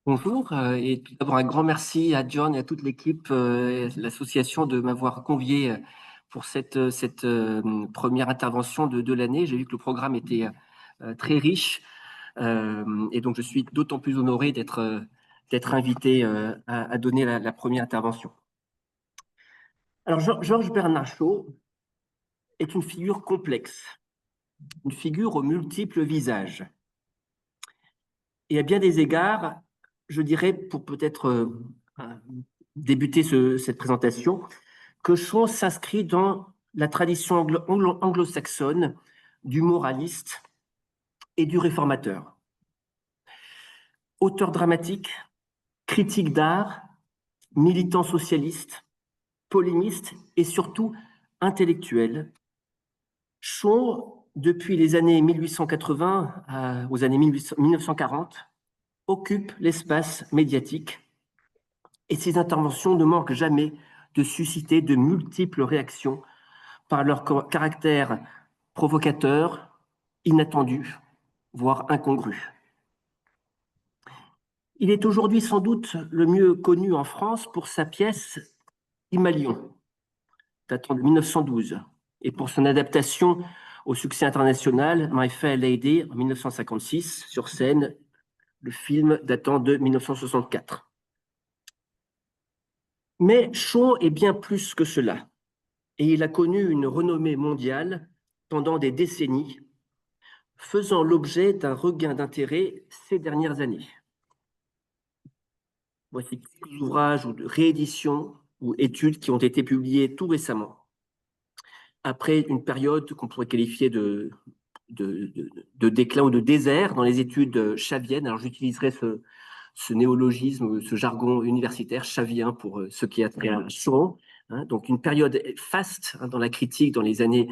Bonjour, et tout d'abord un grand merci à John et à toute l'équipe, et l'association de m'avoir convié pour cette première intervention de l'année. J'ai vu que le programme était très riche, et donc je suis d'autant plus honoré d'être invité à donner la première intervention. Alors Georges Bernard Shaw est une figure complexe, une figure aux multiples visages. Et à bien des égards, je dirais, pour peut-être débuter cette présentation, que Shaw s'inscrit dans la tradition anglo-saxonne du moraliste et du réformateur. Auteur dramatique, critique d'art, militant socialiste, polémiste et surtout intellectuel, Shaw, depuis les années 1880 aux années 1940, occupe l'espace médiatique et ses interventions ne manquent jamais de susciter de multiples réactions par leur caractère provocateur, inattendu, voire incongru. Il est aujourd'hui sans doute le mieux connu en France pour sa pièce Imalion, datant de 1912, et pour son adaptation au succès international My Fair Lady en 1956, sur scène, le film datant de 1964. Mais Shaw est bien plus que cela, et il a connu une renommée mondiale pendant des décennies, faisant l'objet d'un regain d'intérêt ces dernières années. Voici quelques ouvrages ou de rééditions ou études qui ont été publiés tout récemment, après une période qu'on pourrait qualifier de déclin ou de désert dans les études chaviennes. Alors j'utiliserai ce néologisme, ce jargon universitaire chavien pour ce qui a trait à Shaw. Donc une période faste dans la critique dans les années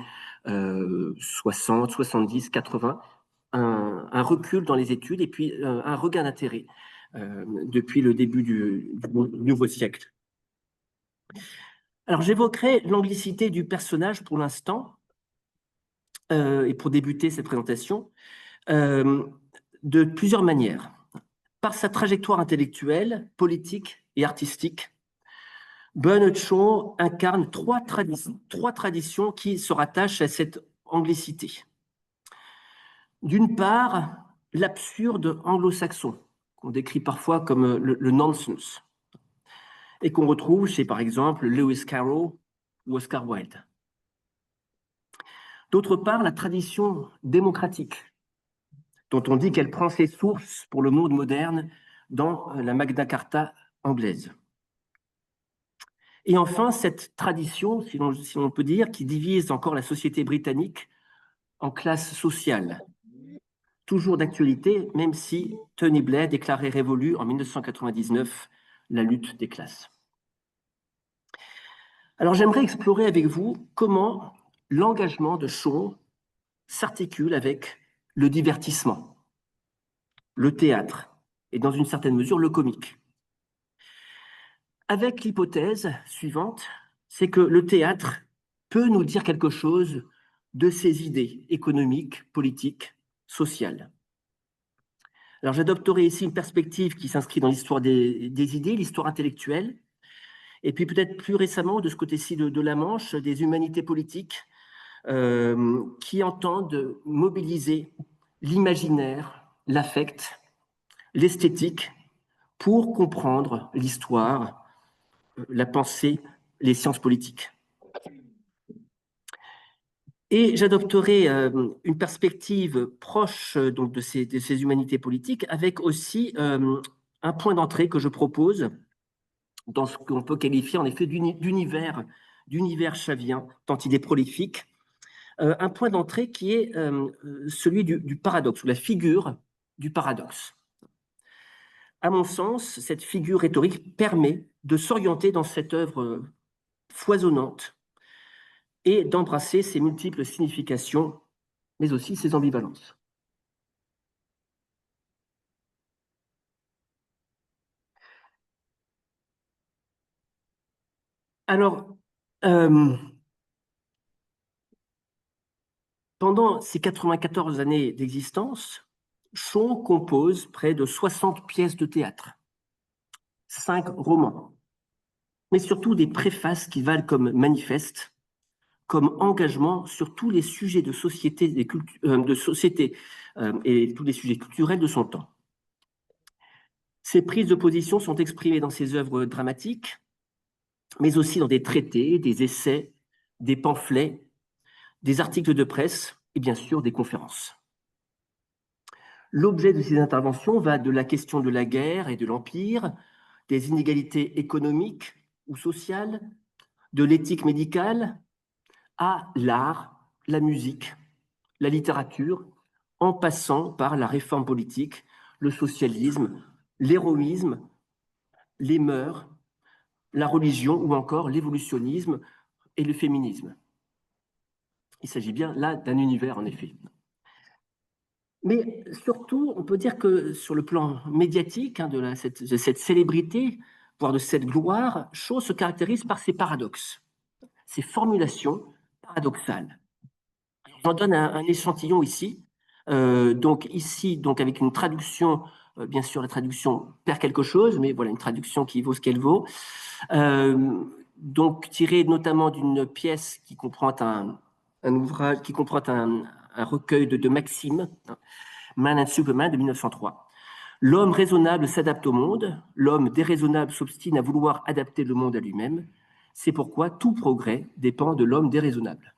60, 70, 80, un recul dans les études et puis un regain d'intérêt depuis le début du nouveau siècle. Alors j'évoquerai l'anglicité du personnage pour l'instant et pour débuter cette présentation euh, de plusieurs manières. Par sa trajectoire intellectuelle, politique et artistique, Bernard Shaw incarne trois traditions qui se rattachent à cette anglicité. D'une part, l'absurde anglo-saxon, qu'on décrit parfois comme le nonsense, et qu'on retrouve chez, par exemple, Lewis Carroll ou Oscar Wilde. D'autre part, la tradition démocratique, dont on dit qu'elle prend ses sources pour le monde moderne dans la Magna Carta anglaise. Et enfin, cette tradition, si l'on peut dire, qui divise encore la société britannique en classes sociales, toujours d'actualité, même si Tony Blair déclarait révolue en 1999 la lutte des classes. Alors j'aimerais explorer avec vous comment l'engagement de Shaw s'articule avec le divertissement, le théâtre et dans une certaine mesure le comique. Avec l'hypothèse suivante, c'est que le théâtre peut nous dire quelque chose de ses idées économiques, politiques, sociales. Alors j'adopterai ici une perspective qui s'inscrit dans l'histoire des idées, l'histoire intellectuelle, et puis peut-être plus récemment, de ce côté-ci de la Manche, des humanités politiques qui entendent mobiliser l'imaginaire, l'affect, l'esthétique pour comprendre l'histoire, la pensée, les sciences politiques. Et j'adopterai une perspective proche donc, de ces humanités politiques avec aussi un point d'entrée que je propose dans ce qu'on peut qualifier en effet d'univers chavien, tant il est prolifique. Un point d'entrée qui est celui du paradoxe, ou la figure du paradoxe. À mon sens, cette figure rhétorique permet de s'orienter dans cette œuvre foisonnante et d'embrasser ses multiples significations, mais aussi ses ambivalences. Alors, euh, pendant ces 94 années d'existence, Shaw compose près de 60 pièces de théâtre, 5 romans, mais surtout des préfaces qui valent comme manifeste, comme engagement sur tous les sujets de société, et tous les sujets culturels de son temps. Ces prises de position sont exprimées dans ses œuvres dramatiques, mais aussi dans des traités, des essais, des pamphlets, des articles de presse et bien sûr des conférences. L'objet de ces interventions va de la question de la guerre et de l'empire, des inégalités économiques ou sociales, de l'éthique médicale, à l'art, la musique, la littérature, en passant par la réforme politique, le socialisme, l'héroïsme, les mœurs, la religion ou encore l'évolutionnisme et le féminisme. Il s'agit bien là d'un univers, en effet. Mais surtout, on peut dire que sur le plan médiatique, de cette célébrité, voire de cette gloire, Shaw se caractérise par ses paradoxes, ses formulations paradoxales. J'en donne un échantillon ici. Donc ici, donc avec une traduction, bien sûr la traduction perd quelque chose, mais voilà une traduction qui vaut ce qu'elle vaut. Donc tirée notamment d'une pièce qui comprend un ouvrage, qui comprend un recueil de maximes, hein, Man and Superman de 1903. L'homme raisonnable s'adapte au monde, l'homme déraisonnable s'obstine à vouloir adapter le monde à lui-même. C'est pourquoi tout progrès dépend de l'homme déraisonnable.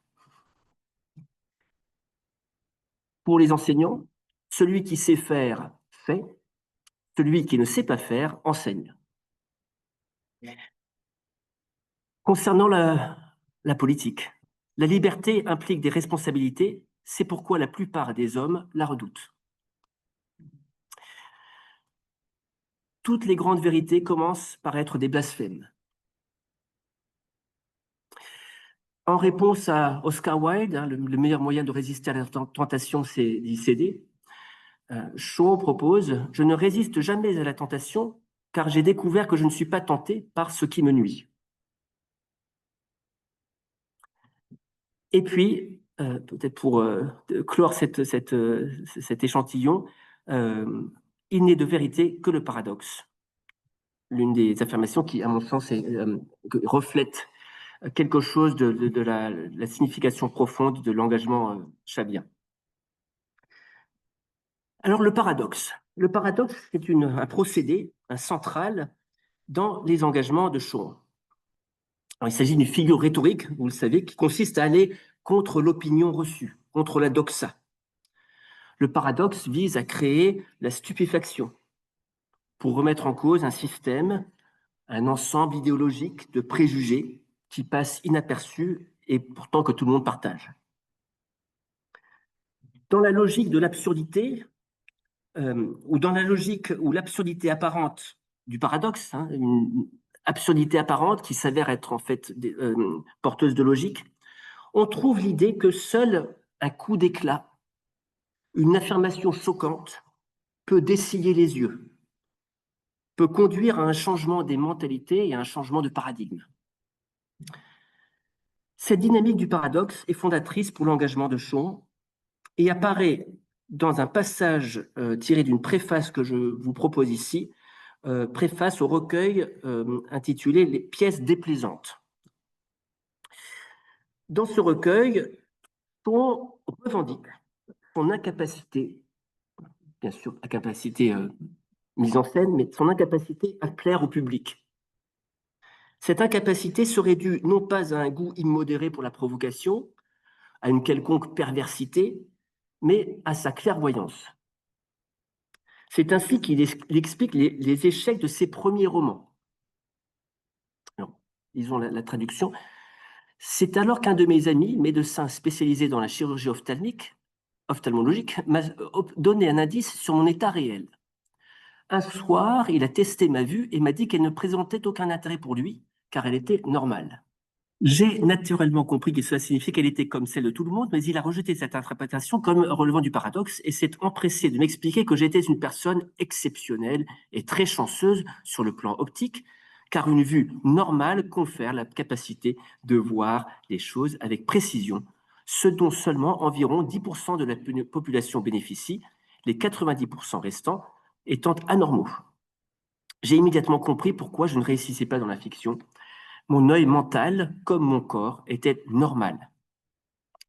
Pour les enseignants, celui qui sait faire fait, celui qui ne sait pas faire enseigne. Concernant la politique, la liberté implique des responsabilités, c'est pourquoi la plupart des hommes la redoutent. Toutes les grandes vérités commencent par être des blasphèmes. En réponse à Oscar Wilde, le meilleur moyen de résister à la tentation, c'est d'y céder. Shaw propose « Je ne résiste jamais à la tentation, car j'ai découvert que je ne suis pas tenté par ce qui me nuit. » Et puis, peut-être pour clore cet échantillon, il n'est de vérité que le paradoxe. L'une des affirmations qui, à mon sens, reflète quelque chose de la signification profonde de l'engagement chavien. Alors, le paradoxe. Le paradoxe, c'est un procédé, un central, dans les engagements de Shaw. Alors, il s'agit d'une figure rhétorique, vous le savez, qui consiste à aller contre l'opinion reçue, contre la doxa. Le paradoxe vise à créer la stupéfaction pour remettre en cause un système, un ensemble idéologique de préjugés qui passe inaperçu et pourtant que tout le monde partage. Dans la logique de l'absurdité, ou dans la logique où l'absurdité apparente du paradoxe, hein, une absurdité apparente qui s'avère être en fait porteuse de logique, on trouve l'idée que seul un coup d'éclat, une affirmation choquante, peut dessiller les yeux, peut conduire à un changement des mentalités et à un changement de paradigme. Cette dynamique du paradoxe est fondatrice pour l'engagement de Shaw et apparaît dans un passage tiré d'une préface que je vous propose ici, préface au recueil intitulé « Les pièces déplaisantes ». Dans ce recueil, Shaw revendique son incapacité, bien sûr, incapacité mise en scène, mais son incapacité à plaire au public. Cette incapacité serait due non pas à un goût immodéré pour la provocation, à une quelconque perversité, mais à sa clairvoyance. C'est ainsi qu'il explique les échecs de ses premiers romans. Alors, lisons la traduction. C'est alors qu'un de mes amis, médecin spécialisé dans la chirurgie ophtalmologique, m'a donné un indice sur mon état réel. Un soir, il a testé ma vue et m'a dit qu'elle ne présentait aucun intérêt pour lui, car elle était normale. J'ai naturellement compris que cela signifiait qu'elle était comme celle de tout le monde, mais il a rejeté cette interprétation comme relevant du paradoxe et s'est empressé de m'expliquer que j'étais une personne exceptionnelle et très chanceuse sur le plan optique, car une vue normale confère la capacité de voir les choses avec précision, ce dont seulement environ 10% de la population bénéficie, les 90% restants étant anormaux. J'ai immédiatement compris pourquoi je ne réussissais pas dans la fiction. Mon œil mental, comme mon corps, était normal.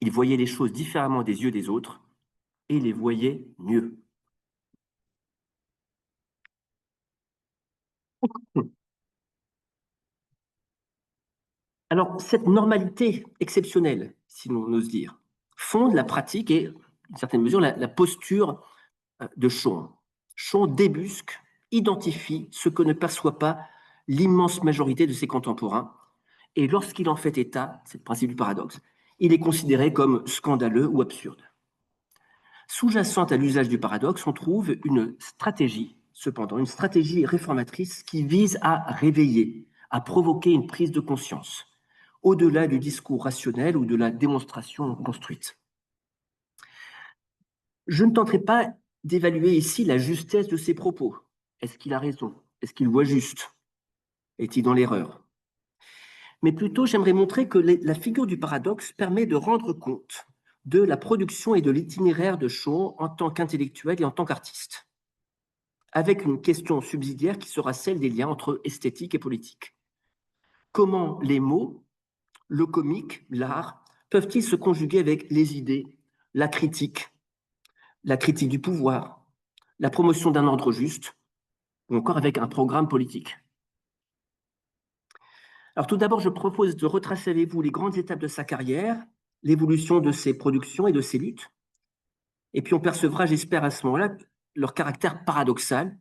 Il voyait les choses différemment des yeux des autres et les voyait mieux. Alors, cette normalité exceptionnelle, si l'on ose dire, fonde la pratique et, d'une certaine mesure, la posture de Sean. Sean débusque, identifie ce que ne perçoit pas l'immense majorité de ses contemporains, et lorsqu'il en fait état, c'est le principe du paradoxe, il est considéré comme scandaleux ou absurde. Sous-jacente à l'usage du paradoxe, on trouve une stratégie, cependant, une stratégie réformatrice qui vise à réveiller, à provoquer une prise de conscience, au-delà du discours rationnel ou de la démonstration construite. Je ne tenterai pas d'évaluer ici la justesse de ses propos. Est-ce qu'il a raison? Est-ce qu'il voit juste? Est-il dans l'erreur? Mais plutôt, j'aimerais montrer que la figure du paradoxe permet de rendre compte de la production et de l'itinéraire de Shaw en tant qu'intellectuel et en tant qu'artiste, avec une question subsidiaire qui sera celle des liens entre esthétique et politique. Comment les mots, le comique, l'art, peuvent-ils se conjuguer avec les idées, la critique du pouvoir, la promotion d'un ordre juste, ou encore avec un programme politique? Alors tout d'abord, je propose de retracer avec vous les grandes étapes de sa carrière, l'évolution de ses productions et de ses luttes. Et puis on percevra, j'espère à ce moment-là, leur caractère paradoxal,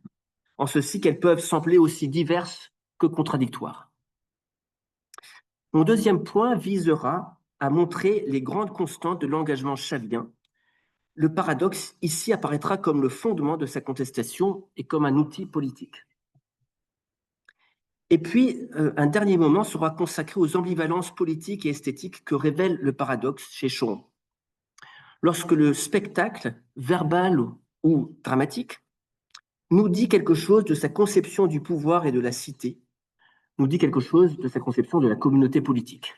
en ceci qu'elles peuvent sembler aussi diverses que contradictoires. Mon deuxième point visera à montrer les grandes constantes de l'engagement chavien. Le paradoxe ici apparaîtra comme le fondement de sa contestation et comme un outil politique. Et puis, un dernier moment sera consacré aux ambivalences politiques et esthétiques que révèle le paradoxe chez Shaw. Lorsque le spectacle, verbal ou dramatique, nous dit quelque chose de sa conception du pouvoir et de la cité, nous dit quelque chose de sa conception de la communauté politique.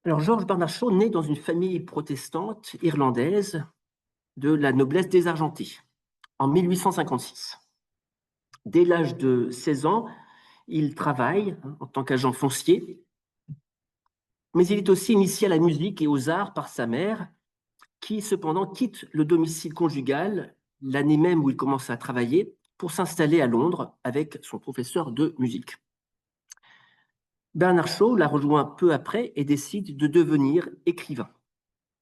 Alors, George Bernard Shaw naît dans une famille protestante irlandaise de la noblesse désargentée en 1856. Dès l'âge de 16 ans, il travaille en tant qu'agent foncier, mais il est aussi initié à la musique et aux arts par sa mère, qui cependant quitte le domicile conjugal l'année même où il commence à travailler pour s'installer à Londres avec son professeur de musique. Bernard Shaw la rejoint peu après et décide de devenir écrivain.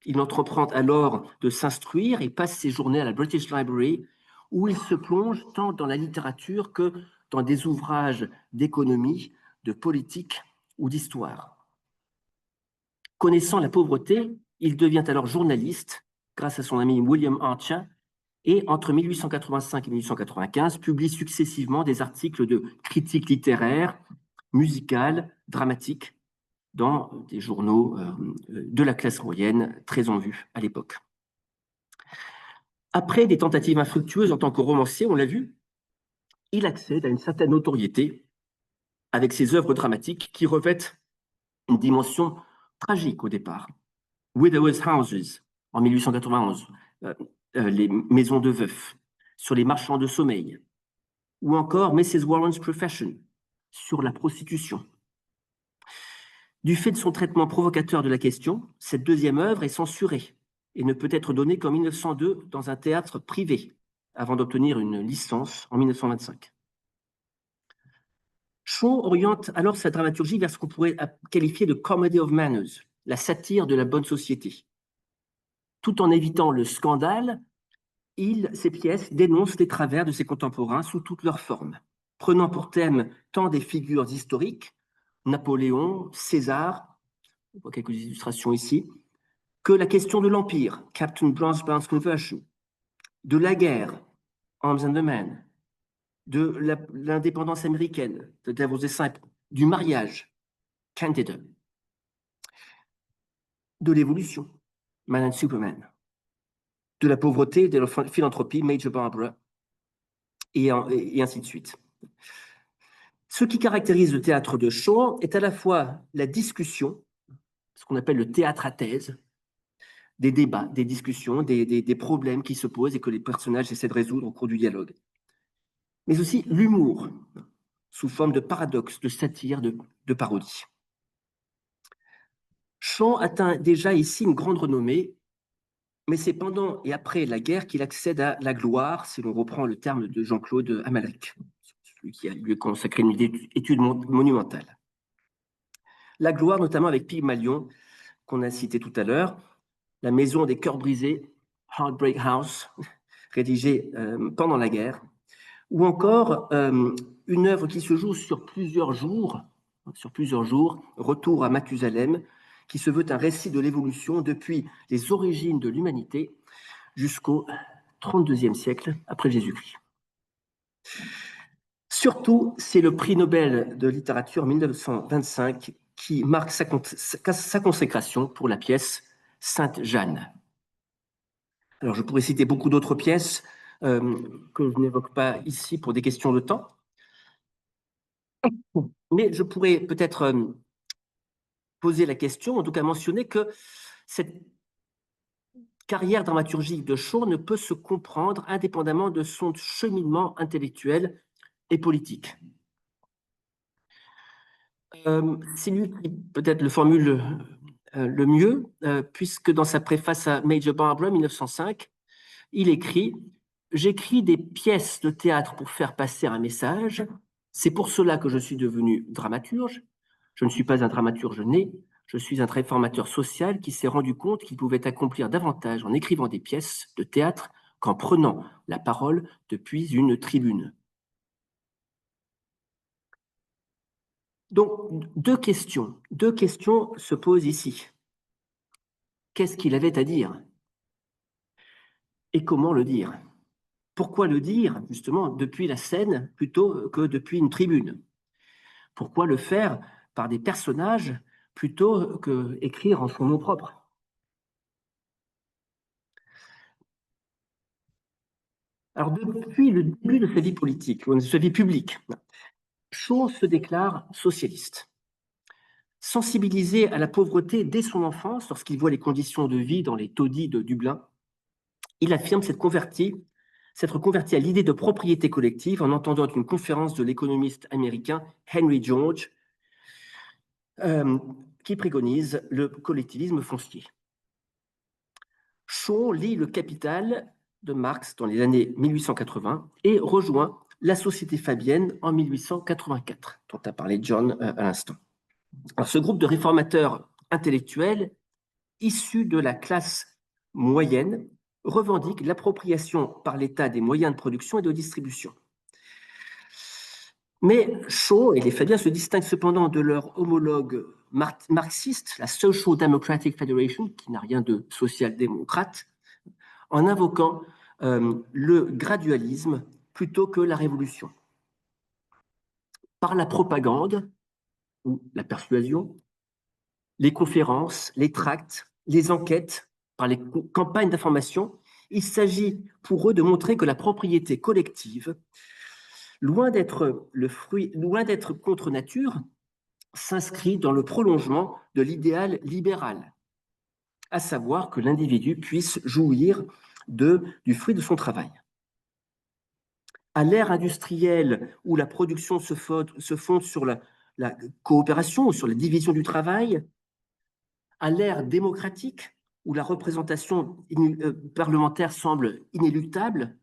Il entreprend alors de s'instruire et passe ses journées à la British Library, où il se plonge tant dans la littérature que dans des ouvrages d'économie, de politique ou d'histoire. Connaissant la pauvreté, il devient alors journaliste grâce à son ami William Archer et entre 1885 et 1895 publie successivement des articles de critique littéraire, musicale, dramatique dans des journaux de la classe moyenne très en vue à l'époque. Après des tentatives infructueuses en tant que romancier, on l'a vu, il accède à une certaine notoriété avec ses œuvres dramatiques qui revêtent une dimension tragique au départ. Widowers' Houses en 1891, les maisons de veufs, sur les marchands de sommeil, ou encore Mrs. Warren's Profession sur la prostitution. Du fait de son traitement provocateur de la question, cette deuxième œuvre est censurée et ne peut être donnée qu'en 1902 dans un théâtre privé, avant d'obtenir une licence en 1925. Shaw oriente alors sa dramaturgie vers ce qu'on pourrait qualifier de comedy of manners, la satire de la bonne société. Tout en évitant le scandale, ses pièces dénoncent les travers de ses contemporains sous toutes leurs formes, prenant pour thème tant des figures historiques, Napoléon, César, on voit quelques illustrations ici, que la question de l'Empire, Captain Bronzebound's Conversion, de la guerre, Arms and the Men, de l'indépendance américaine, The Devil's Disciple, du mariage, Candida, de l'évolution, Man and Superman, de la pauvreté, de la philanthropie, Major Barbara, et ainsi de suite. Ce qui caractérise le théâtre de Shaw est à la fois la discussion, ce qu'on appelle le théâtre à thèse, des débats, des discussions, des problèmes qui se posent et que les personnages essaient de résoudre au cours du dialogue. Mais aussi l'humour, sous forme de paradoxe, de satire, de parodie. Shaw atteint déjà ici une grande renommée, mais c'est pendant et après la guerre qu'il accède à la gloire, si l'on reprend le terme de Jean-Claude Amalric, celui qui a lui consacré une étude monumentale. La gloire, notamment avec Pygmalion, qu'on a cité tout à l'heure, La maison des cœurs brisés, Heartbreak House, rédigé pendant la guerre, ou encore une œuvre qui se joue sur plusieurs jours, Retour à Mathusalem, qui se veut un récit de l'évolution depuis les origines de l'humanité jusqu'au 32e siècle après Jésus-Christ. Surtout, c'est le prix Nobel de littérature 1925 qui marque sa consécration pour la pièce Sainte Jeanne. Alors, je pourrais citer beaucoup d'autres pièces que je n'évoque pas ici pour des questions de temps, mais je pourrais peut-être poser la question, en tout cas mentionner que cette carrière dramaturgique de Shaw ne peut se comprendre indépendamment de son cheminement intellectuel et politique. C'est lui qui peut-être le formule le mieux, puisque dans sa préface à Major Barbara 1905, il écrit « J'écris des pièces de théâtre pour faire passer un message. C'est pour cela que je suis devenu dramaturge. Je ne suis pas un dramaturge né, je suis un réformateur social qui s'est rendu compte qu'il pouvait accomplir davantage en écrivant des pièces de théâtre qu'en prenant la parole depuis une tribune. » Donc, deux questions se posent ici. Qu'est-ce qu'il avait à dire? Et comment le dire? Pourquoi le dire, justement, depuis la scène plutôt que depuis une tribune? Pourquoi le faire par des personnages plutôt que écrire en son nom propre? Alors, depuis le début de sa vie politique, de sa vie publique, Shaw se déclare socialiste. Sensibilisé à la pauvreté dès son enfance, lorsqu'il voit les conditions de vie dans les taudis de Dublin, il affirme s'être converti à l'idée de propriété collective en entendant une conférence de l'économiste américain Henry George, qui préconise le collectivisme foncier. Shaw lit Le Capital de Marx dans les années 1880 et rejoint la Société fabienne en 1884, dont a parlé John à l'instant. Alors, ce groupe de réformateurs intellectuels issus de la classe moyenne revendique l'appropriation par l'État des moyens de production et de distribution. Mais Shaw et les Fabiens se distinguent cependant de leur homologue marxiste, la Social Democratic Federation, qui n'a rien de social-démocrate, en invoquant le gradualisme plutôt que la révolution. Par la propagande ou la persuasion, les conférences, les tracts, les enquêtes, par les campagnes d'information, il s'agit pour eux de montrer que la propriété collective, loin d'être contre nature, s'inscrit dans le prolongement de l'idéal libéral, à savoir que l'individu puisse jouir du fruit de son travail. À l'ère industrielle où la production se fonde sur la coopération ou sur la division du travail, à l'ère démocratique où la représentation parlementaire semble inéluctable,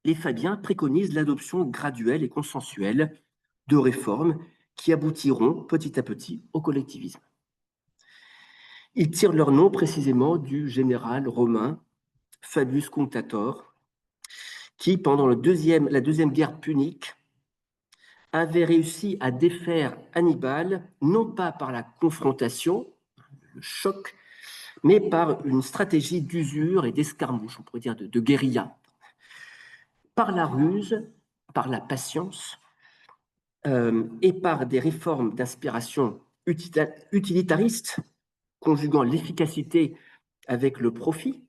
les Fabiens préconisent l'adoption graduelle et consensuelle de réformes qui aboutiront petit à petit au collectivisme. Ils tirent leur nom précisément du général romain Fabius Cunctator, qui, pendant la deuxième guerre punique, avait réussi à défaire Hannibal, non pas par la confrontation, le choc, mais par une stratégie d'usure et d'escarmouche, on pourrait dire de guérilla, par la ruse, par la patience, et par des réformes d'inspiration utilitariste, conjuguant l'efficacité avec le profit.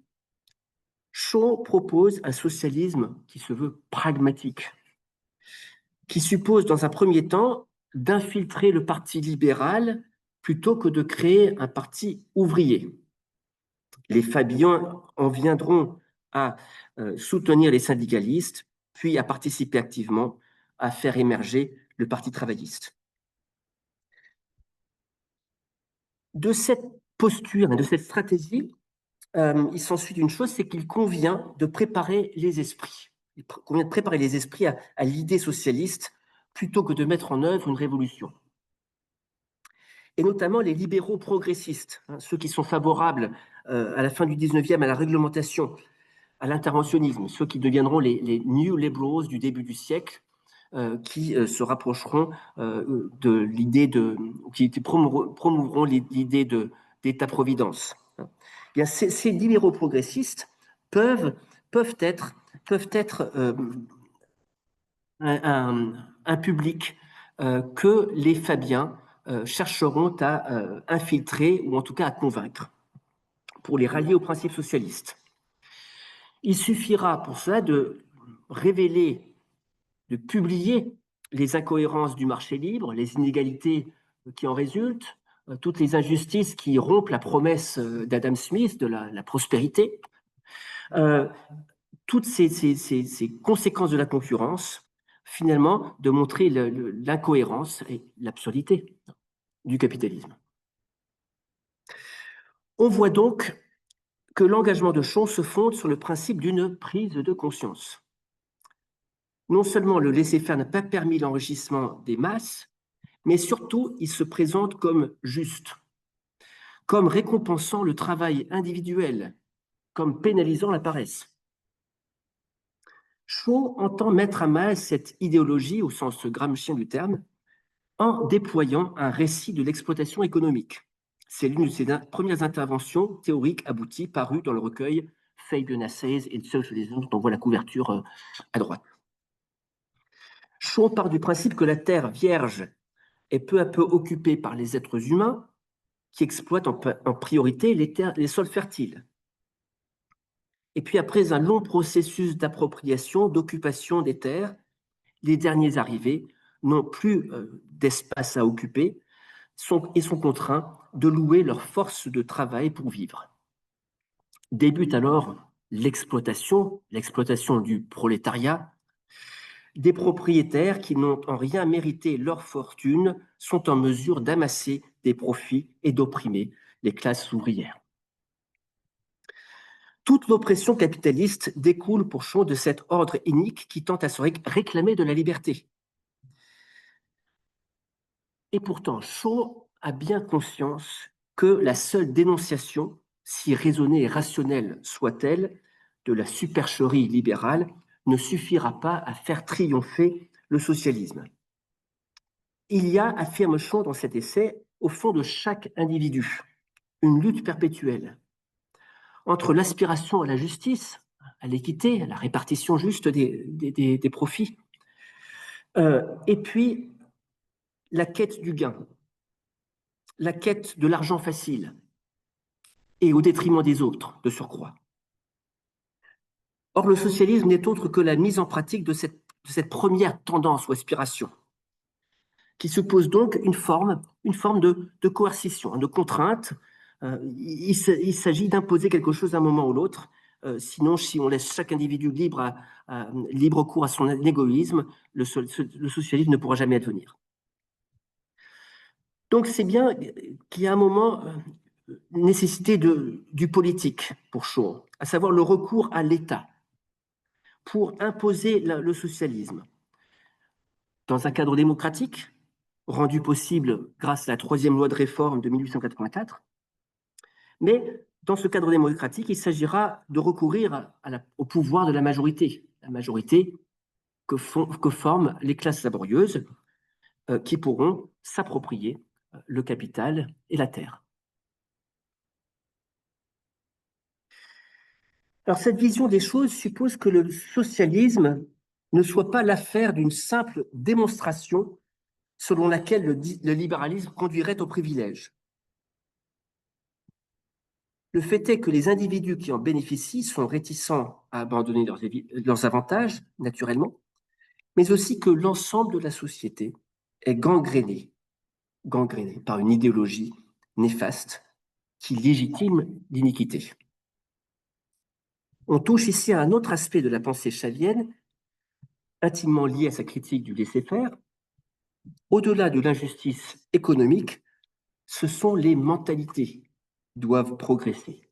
Shaw propose un socialisme qui se veut pragmatique, qui suppose dans un premier temps d'infiltrer le parti libéral plutôt que de créer un parti ouvrier. Les Fabiens en viendront à soutenir les syndicalistes, puis à participer activement à faire émerger le Parti travailliste. De cette posture, de cette stratégie, il s'ensuit une chose, c'est qu'il convient de préparer les esprits. Il convient de préparer les esprits à l'idée socialiste plutôt que de mettre en œuvre une révolution. Et notamment les libéraux progressistes, hein, ceux qui sont favorables à la fin du 19e à la réglementation, à l'interventionnisme, ceux qui deviendront les New Liberals du début du siècle, qui se rapprocheront de l'idée qui promouvront l'idée d'État-providence. Bien, ces libéraux progressistes peuvent, peuvent être, peuvent être un public que les Fabiens chercheront à infiltrer ou en tout cas à convaincre pour les rallier au principe socialiste. Il suffira pour cela de révéler, de publier les incohérences du marché libre, les inégalités qui en résultent, toutes les injustices qui rompent la promesse d'Adam Smith de la prospérité, toutes ces conséquences de la concurrence, finalement, de montrer l'incohérence et l'absurdité du capitalisme. On voit donc que l'engagement de Shaw se fonde sur le principe d'une prise de conscience. Non seulement le laisser-faire n'a pas permis l'enrichissement des masses, mais surtout il se présente comme juste, comme récompensant le travail individuel, comme pénalisant la paresse. Shaw entend mettre à mal cette idéologie, au sens gramscien du terme, en déployant un récit de l'exploitation économique. C'est l'une de ses premières interventions théoriques abouties parues dans le recueil Fabian Essays in Socialism, dont on voit la couverture à droite. Shaw part du principe que la terre vierge est peu à peu occupée par les êtres humains qui exploitent en priorité les sols fertiles. Et puis après un long processus d'appropriation, d'occupation des terres, les derniers arrivés n'ont plus d'espace à occuper et sont contraints de louer leur force de travail pour vivre. Débute alors l'exploitation du prolétariat. Des propriétaires qui n'ont en rien mérité leur fortune sont en mesure d'amasser des profits et d'opprimer les classes ouvrières. Toute l'oppression capitaliste découle pour Shaw de cet ordre inique qui tente à se réclamer de la liberté. Et pourtant, Shaw a bien conscience que la seule dénonciation, si raisonnée et rationnelle soit-elle, de la supercherie libérale ne suffira pas à faire triompher le socialisme. Il y a, affirme Shaw dans cet essai, au fond de chaque individu, une lutte perpétuelle entre l'aspiration à la justice, à l'équité, à la répartition juste des profits, et puis la quête du gain, la quête de l'argent facile, et au détriment des autres, de surcroît. Or, le socialisme n'est autre que la mise en pratique de cette première tendance ou aspiration, qui suppose donc une forme de coercition, de contrainte. Il s'agit d'imposer quelque chose à un moment ou l'autre. Sinon, si on laisse chaque individu libre cours à son égoïsme, le socialisme ne pourra jamais advenir. Donc, c'est bien qu'il y a un moment nécessité du politique pour Shaw, à savoir le recours à l'État pour imposer le socialisme dans un cadre démocratique, rendu possible grâce à la troisième loi de réforme de 1884. Mais dans ce cadre démocratique, il s'agira de recourir au pouvoir de la majorité que forment les classes laborieuses qui pourront s'approprier le capital et la terre. Alors cette vision des choses suppose que le socialisme ne soit pas l'affaire d'une simple démonstration selon laquelle le libéralisme conduirait au privilège. Le fait est que les individus qui en bénéficient sont réticents à abandonner leurs avantages, naturellement, mais aussi que l'ensemble de la société est gangréné par une idéologie néfaste qui légitime l'iniquité. On touche ici à un autre aspect de la pensée chavienne, intimement lié à sa critique du laisser-faire. Au-delà de l'injustice économique, ce sont les mentalités qui doivent progresser.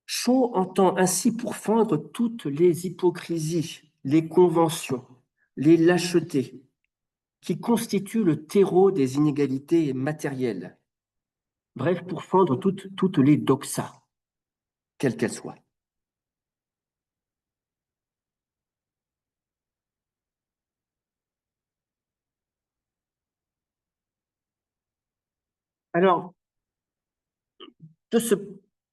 Shaw entend ainsi pourfendre toutes les hypocrisies, les conventions, les lâchetés qui constituent le terreau des inégalités matérielles. Bref, pourfendre toutes les doxas, quelles qu'elles soient. Alors, de ce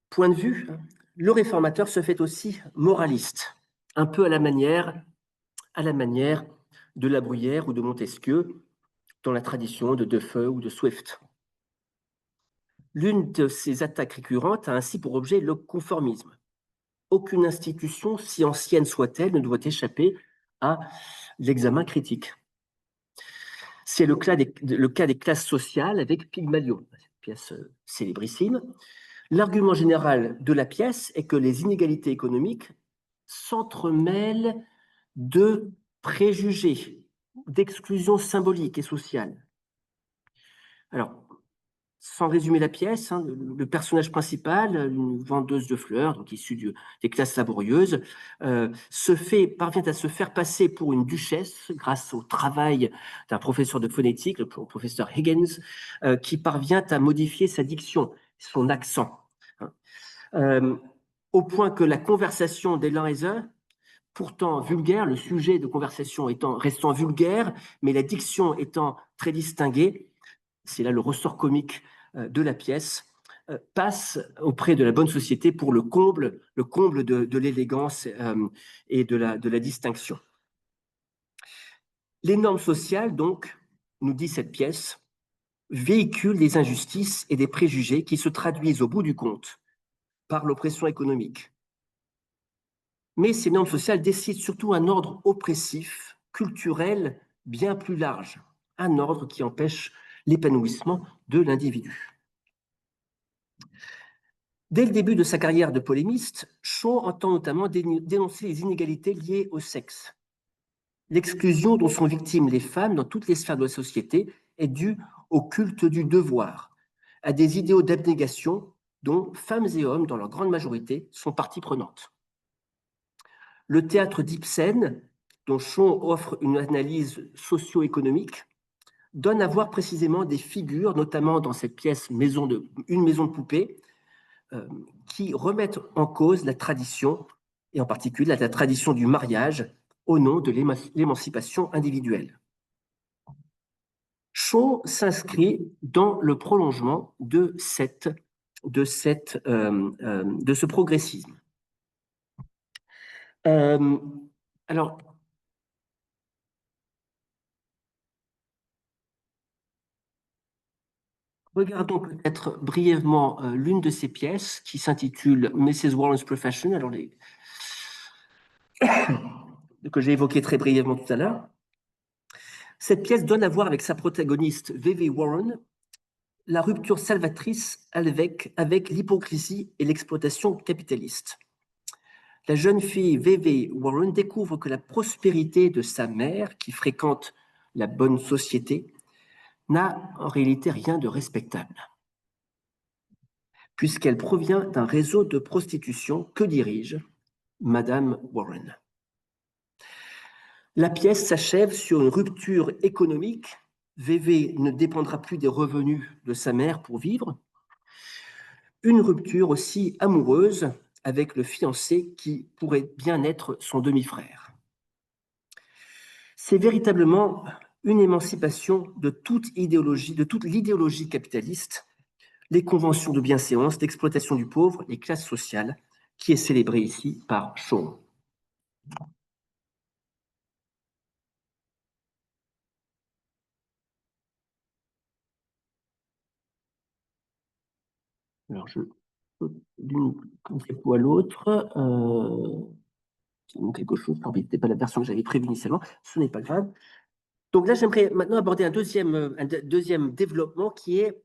point de vue, le réformateur se fait aussi moraliste, un peu à la manière de La Bruyère ou de Montesquieu dans la tradition de Defoe ou de Swift. L'une de ces attaques récurrentes a ainsi pour objet le conformisme. Aucune institution, si ancienne soit-elle, ne doit échapper à l'examen critique. C'est le cas des classes sociales avec Pygmalion, pièce célébrissime. L'argument général de la pièce est que les inégalités économiques s'entremêlent de préjugés, d'exclusions symboliques et sociales. Alors, sans résumer la pièce, le personnage principal, une vendeuse de fleurs, donc issue des classes laborieuses, parvient à se faire passer pour une duchesse grâce au travail d'un professeur de phonétique, le professeur Higgins, qui parvient à modifier sa diction, son accent, hein. Euh, au point que la conversation des l'un et l'un, pourtant vulgaire, le sujet de conversation restant vulgaire, mais la diction étant très distinguée, c'est là le ressort comique de la pièce, passe auprès de la bonne société pour le comble de l'élégance et de la distinction. Les normes sociales, donc, nous dit cette pièce, véhiculent des injustices et des préjugés qui se traduisent au bout du compte par l'oppression économique. Mais ces normes sociales décident surtout un ordre oppressif, culturel, bien plus large, un ordre qui empêche l'épanouissement de l'individu. Dès le début de sa carrière de polémiste, Shaw entend notamment dénoncer les inégalités liées au sexe. L'exclusion dont sont victimes les femmes dans toutes les sphères de la société est due au culte du devoir, à des idéaux d'abnégation dont femmes et hommes, dans leur grande majorité, sont partie prenante. Le théâtre d'Ibsen, dont Shaw offre une analyse socio-économique, donne à voir précisément des figures, notamment dans cette pièce Une maison de poupée, qui remettent en cause la tradition, et en particulier la tradition du mariage, au nom de l'émancipation individuelle. Shaw s'inscrit dans le prolongement de ce progressisme. Alors, regardons peut-être brièvement l'une de ces pièces qui s'intitule Mrs. Warren's Profession, que j'ai évoqué très brièvement tout à l'heure. Cette pièce donne à voir avec sa protagoniste V.V. Warren la rupture salvatrice avec l'hypocrisie et l'exploitation capitaliste. La jeune fille V.V. Warren découvre que la prospérité de sa mère, qui fréquente la bonne société, n'a en réalité rien de respectable, puisqu'elle provient d'un réseau de prostitution que dirige Madame Warren. La pièce s'achève sur une rupture économique. V.V. ne dépendra plus des revenus de sa mère pour vivre. Une rupture aussi amoureuse avec le fiancé qui pourrait bien être son demi-frère. C'est véritablement une émancipation de toute l'idéologie capitaliste, les conventions de bienséance, d'exploitation du pauvre, les classes sociales, qui est célébrée ici par Shaw. Alors, d'une concept à l'autre, quelque chose, ce n'était pas la version que j'avais prévue initialement, ce n'est pas grave. Donc là, j'aimerais maintenant aborder un deuxième développement qui est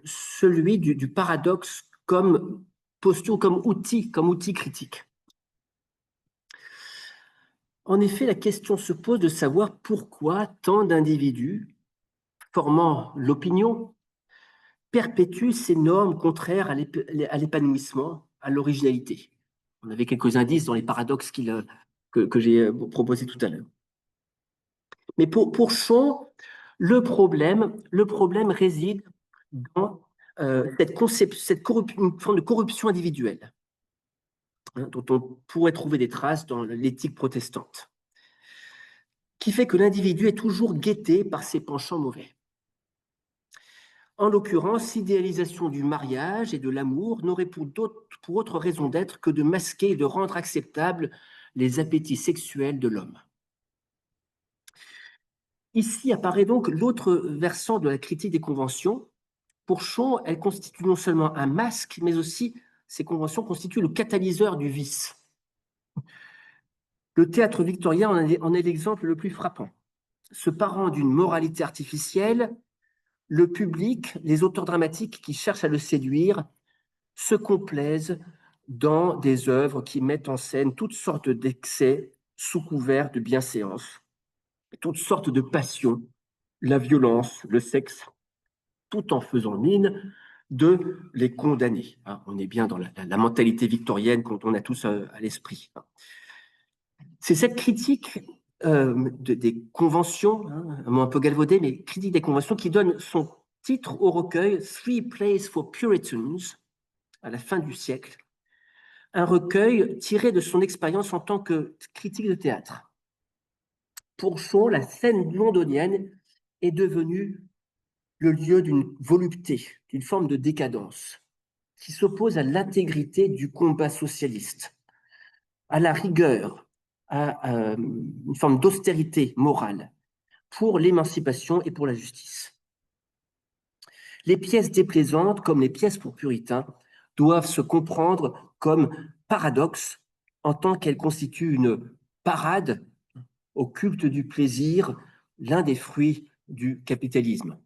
celui du paradoxe comme posture comme outil critique. En effet, la question se pose de savoir pourquoi tant d'individus formant l'opinion perpétuent ces normes contraires à l'épanouissement, à l'originalité. On avait quelques indices dans les paradoxes que j'ai proposés tout à l'heure. Mais pour Shaw, le problème réside dans une forme de corruption individuelle, hein, dont on pourrait trouver des traces dans l'éthique protestante, qui fait que l'individu est toujours guetté par ses penchants mauvais. En l'occurrence, l'idéalisation du mariage et de l'amour n'aurait pour autre raison d'être que de masquer et de rendre acceptables les appétits sexuels de l'homme. Ici apparaît donc l'autre versant de la critique des conventions. Pour Shaw, elles constituent non seulement un masque, mais aussi ces conventions constituent le catalyseur du vice. Le théâtre victorien en est l'exemple le plus frappant. Se parant d'une moralité artificielle, le public, les auteurs dramatiques qui cherchent à le séduire, se complaisent dans des œuvres qui mettent en scène toutes sortes d'excès sous couvert de bienséance, toutes sortes de passions, la violence, le sexe, tout en faisant mine de les condamner. On est bien dans la mentalité victorienne qu'on a tous à l'esprit. C'est cette critique des conventions, un mot un peu galvaudé, mais critique des conventions qui donne son titre au recueil Three Plays for Puritans, à la fin du siècle, un recueil tiré de son expérience en tant que critique de théâtre. Pour Shaw, la scène londonienne est devenue le lieu d'une volupté, d'une forme de décadence, qui s'oppose à l'intégrité du combat socialiste, à la rigueur, à une forme d'austérité morale pour l'émancipation et pour la justice. Les pièces déplaisantes, comme les pièces pour puritains, doivent se comprendre comme paradoxes en tant qu'elles constituent une parade au culte du plaisir, l'un des fruits du capitalisme.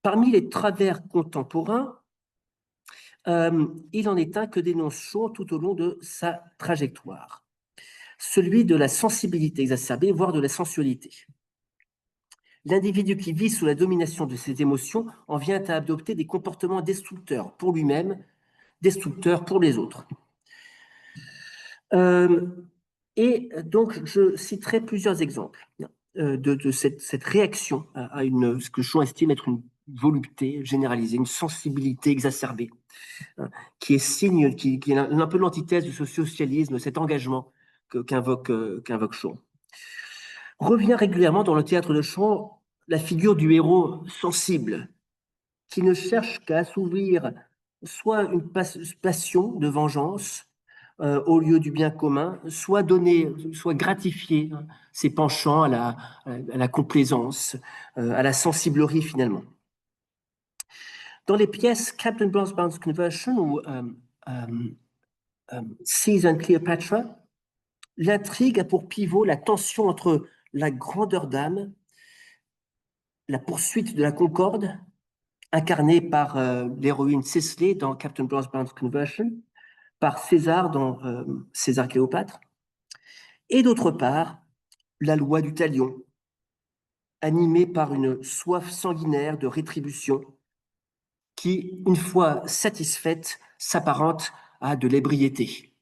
Parmi les travers contemporains, il en est un que dénonce Shaw tout au long de sa trajectoire, celui de la sensibilité exacerbée, voire de la sensualité. L'individu qui vit sous la domination de ses émotions en vient à adopter des comportements destructeurs pour lui-même, destructeurs pour les autres. Et donc, je citerai plusieurs exemples de cette réaction à ce que Shaw estime être une volupté généralisée, une sensibilité exacerbée, qui est signe, qui est un peu l'antithèse de ce socialisme, cet engagement qu'invoque Shaw. Revient régulièrement dans le théâtre de Shaw la figure du héros sensible, qui ne cherche qu'à assouvir soit une passion de vengeance au lieu du bien commun, soit gratifier ses penchants à la complaisance, à la sensiblerie finalement. Dans les pièces Captain Blood-Bound's Conversion ou Caesar and Cleopatra, l'intrigue a pour pivot la tension entre la grandeur d'âme, la poursuite de la concorde, incarnée par l'héroïne Cicely dans Captain Blood-Bound's Conversion, par César dans César Cléopâtre, et d'autre part, la loi du talion, animée par une soif sanguinaire de rétribution qui, une fois satisfaite, s'apparente à de l'ébriété.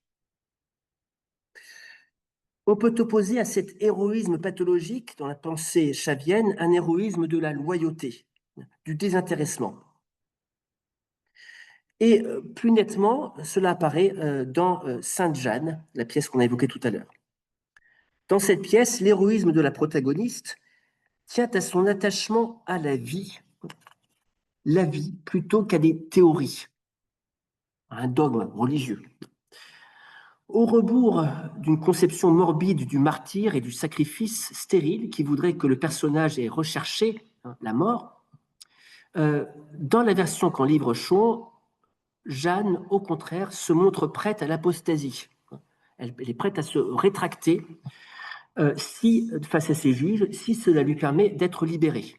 On peut opposer à cet héroïsme pathologique dans la pensée chavienne un héroïsme de la loyauté, du désintéressement. Et plus nettement, cela apparaît dans Sainte-Jeanne, la pièce qu'on a évoquée tout à l'heure. Dans cette pièce, l'héroïsme de la protagoniste tient à son attachement à la vie plutôt qu'à des théories, à un dogme religieux. Au rebours d'une conception morbide du martyr et du sacrifice stérile qui voudrait que le personnage ait recherché la mort, dans la version qu'en livre Shaw, Jeanne, au contraire, se montre prête à l'apostasie. Elle est prête à se rétracter face à ses juges, si cela lui permet d'être libérée.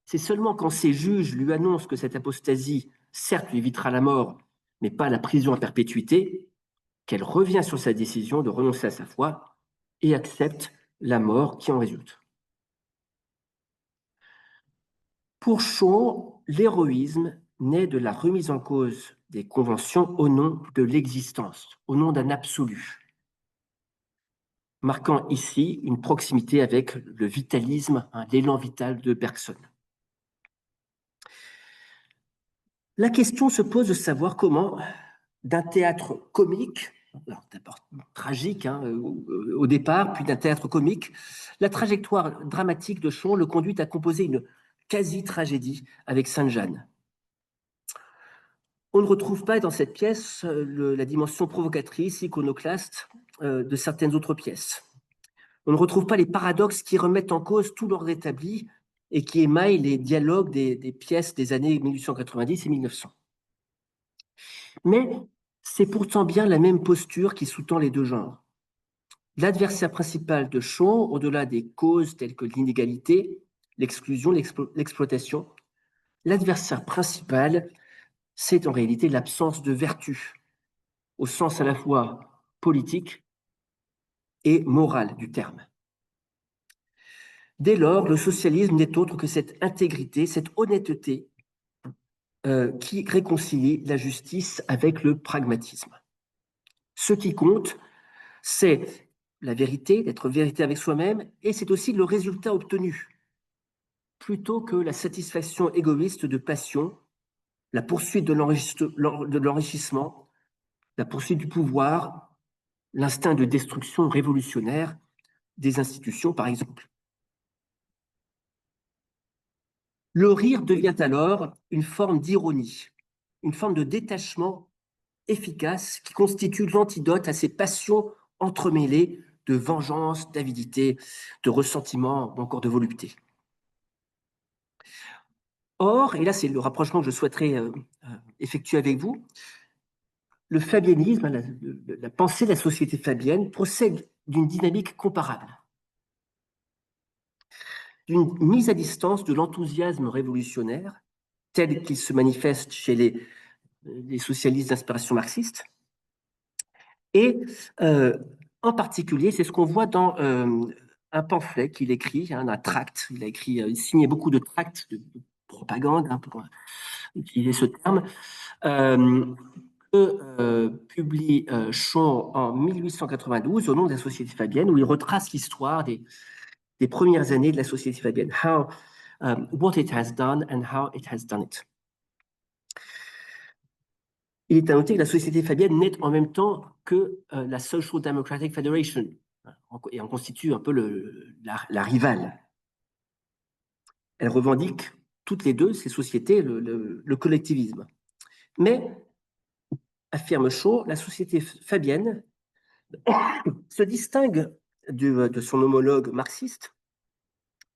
C'est seulement quand ses juges lui annoncent que cette apostasie, certes, lui évitera la mort, mais pas la prison à perpétuité, qu'elle revient sur sa décision de renoncer à sa foi et accepte la mort qui en résulte. Pour Shaw, l'héroïsme naît de la remise en cause des conventions au nom de l'existence, au nom d'un absolu, marquant ici une proximité avec le vitalisme, l'élan vital de Bergson. La question se pose de savoir comment, d'un théâtre comique, d'abord tragique au départ, puis d'un théâtre comique, la trajectoire dramatique de Shaw le conduit à composer une quasi-tragédie avec Sainte-Jeanne. On ne retrouve pas dans cette pièce la dimension provocatrice, iconoclaste de certaines autres pièces. On ne retrouve pas les paradoxes qui remettent en cause tout l'ordre établi et qui émaillent les dialogues des pièces des années 1890 et 1900. Mais c'est pourtant bien la même posture qui sous-tend les deux genres. L'adversaire principal de Shaw, au-delà des causes telles que l'inégalité, l'exclusion, l'exploitation, l'adversaire principal, c'est en réalité l'absence de vertu, au sens à la fois politique et moral du terme. Dès lors, le socialisme n'est autre que cette intégrité, cette honnêteté qui réconcilie la justice avec le pragmatisme. Ce qui compte, c'est la vérité, d'être vérité avec soi-même, et c'est aussi le résultat obtenu, plutôt que la satisfaction égoïste de passion, la poursuite de l'enrichissement, la poursuite du pouvoir, l'instinct de destruction révolutionnaire des institutions, par exemple. Le rire devient alors une forme d'ironie, une forme de détachement efficace qui constitue l'antidote à ces passions entremêlées de vengeance, d'avidité, de ressentiment ou encore de volupté. Or, et là c'est le rapprochement que je souhaiterais effectuer avec vous, le fabianisme, la pensée de la société fabienne procède d'une dynamique comparable, d'une mise à distance de l'enthousiasme révolutionnaire tel qu'il se manifeste chez les socialistes d'inspiration marxiste. Et en particulier, c'est ce qu'on voit dans un pamphlet qu'il écrit, un tract. Il a écrit, il signait beaucoup de tracts de propagande, pour utiliser ce terme, que publie Shaw en 1892 au nom de la Société fabienne, où il retrace l'histoire des premières années de la Société fabienne. What it has done and how it has done it. Il est à noter que la Société fabienne n'est en même temps que la Social Democratic Federation, et en constitue un peu la rivale. Elles revendiquent toutes les deux, ces sociétés, le collectivisme. Mais, affirme Shaw, la Société fabienne se distingue de son homologue marxiste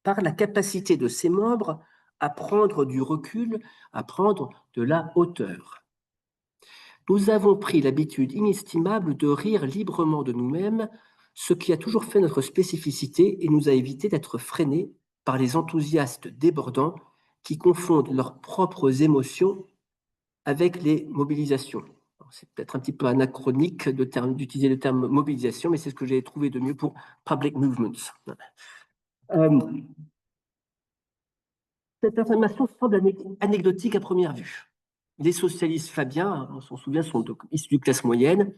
par la capacité de ses membres à prendre du recul, à prendre de la hauteur. Nous avons pris l'habitude inestimable de rire librement de nous-mêmes, ce qui a toujours fait notre spécificité et nous a évité d'être freinés par les enthousiastes débordants qui confondent leurs propres émotions avec les mobilisations. C'est peut-être un petit peu anachronique d'utiliser le terme mobilisation, mais c'est ce que j'ai trouvé de mieux pour public movements. Cette information semble anecdotique à première vue. Les socialistes fabiens, on s'en souvient, sont issus de classe moyenne.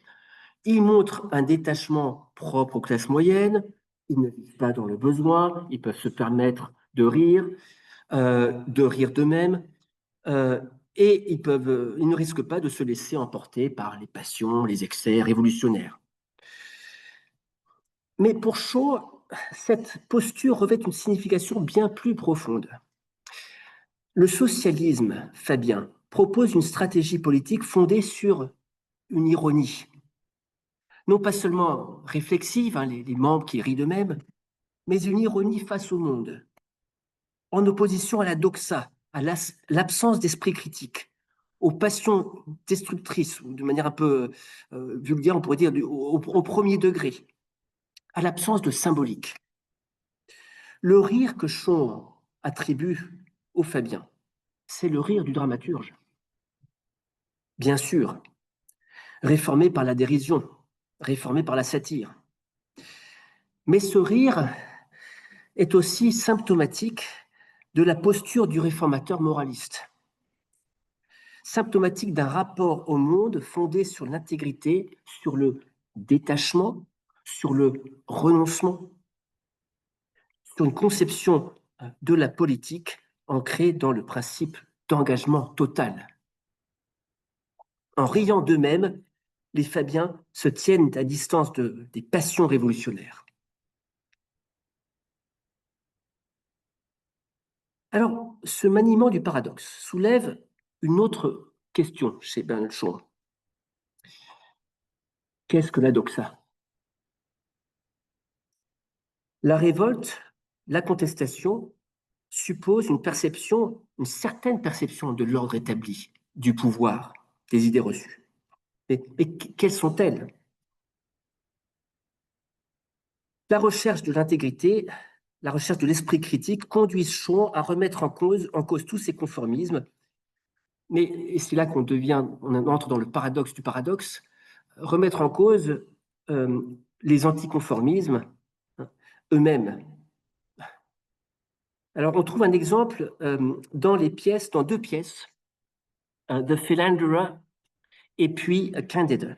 Ils montrent un détachement propre aux classes moyennes. Ils ne vivent pas dans le besoin. Ils peuvent se permettre de rire d'eux-mêmes. Et ils ne risquent pas de se laisser emporter par les passions, les excès révolutionnaires. Mais pour Shaw, cette posture revêt une signification bien plus profonde. Le socialisme fabien propose une stratégie politique fondée sur une ironie, non pas seulement réflexive, les membres qui rient d'eux-mêmes, mais une ironie face au monde, en opposition à la doxa, à l'absence d'esprit critique, aux passions destructrices, ou de manière un peu vulgaire, on pourrait dire au premier degré, à l'absence de symbolique. Le rire que Shaw attribue au Fabien, c'est le rire du dramaturge. Bien sûr, réformé par la dérision, réformé par la satire. Mais ce rire est aussi symptomatique de la posture du réformateur moraliste, symptomatique d'un rapport au monde fondé sur l'intégrité, sur le détachement, sur le renoncement, sur une conception de la politique ancrée dans le principe d'engagement total. En riant d'eux-mêmes, les Fabiens se tiennent à distance des passions révolutionnaires. Alors, ce maniement du paradoxe soulève une autre question chez Bernard Shaw. Qu'est-ce que la doxa? La révolte, la contestation suppose une certaine perception de l'ordre établi, du pouvoir, des idées reçues. Mais quelles sont-elles? La recherche de l'intégrité, la recherche de l'esprit critique conduisent Shaw à remettre en cause tous ces conformismes. Mais c'est là on entre dans le paradoxe du paradoxe, remettre en cause les anticonformismes eux-mêmes. Alors, on trouve un exemple dans deux pièces, The Philanderer et puis Candida.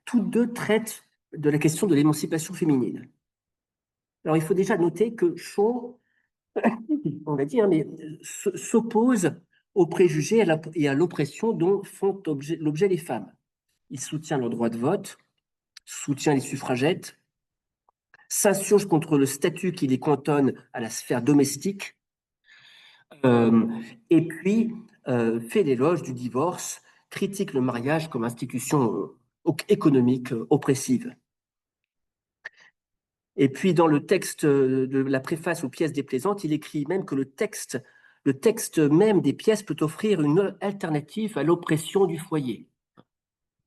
Toutes deux traitent de la question de l'émancipation féminine. Alors, il faut déjà noter que Shaw, on l'a dit, mais s'oppose aux préjugés et à l'oppression dont font l'objet les femmes. Il soutient leur droit de vote, soutient les suffragettes, s'insurge contre le statut qui les cantonne à la sphère domestique, et puis fait l'éloge du divorce, critique le mariage comme institution économique oppressive. Et puis dans le texte de la préface aux pièces déplaisantes, il écrit même que le texte même des pièces peut offrir une alternative à l'oppression du foyer.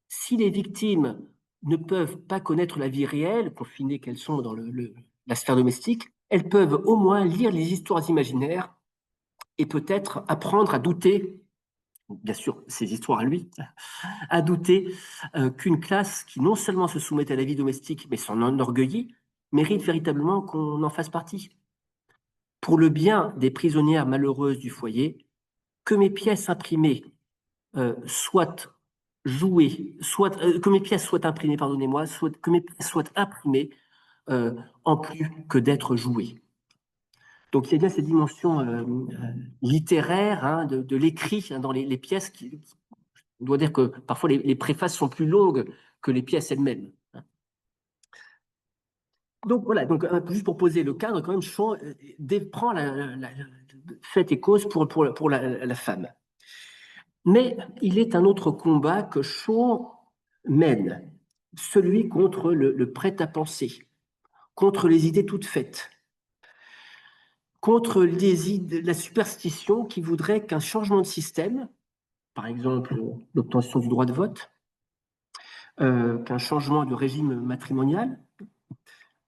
Si les victimes ne peuvent pas connaître la vie réelle, confinées qu'elles sont dans la sphère domestique, elles peuvent au moins lire les histoires imaginaires et peut-être apprendre à douter, bien sûr, ces histoires à lui, à douter qu'une classe qui non seulement se soumet à la vie domestique, mais s'en enorgueillit, mérite véritablement qu'on en fasse partie. Pour le bien des prisonnières malheureuses du foyer, que mes pièces imprimées soient jouées, que mes pièces soient imprimées, pardonnez-moi, que mes pièces soient imprimées en plus que d'être jouées. Donc il y a bien cette dimension littéraire hein, de l'écrit hein, dans les pièces. On doit dire que parfois les préfaces sont plus longues que les pièces elles-mêmes. Donc voilà, donc, juste pour poser le cadre, quand même, Shaw prend fait et cause pour la femme. Mais il est un autre combat que Shaw mène, celui contre le prêt-à-penser, contre les idées toutes faites, contre la superstition qui voudrait qu'un changement de système, par exemple l'obtention du droit de vote, qu'un changement de régime matrimonial,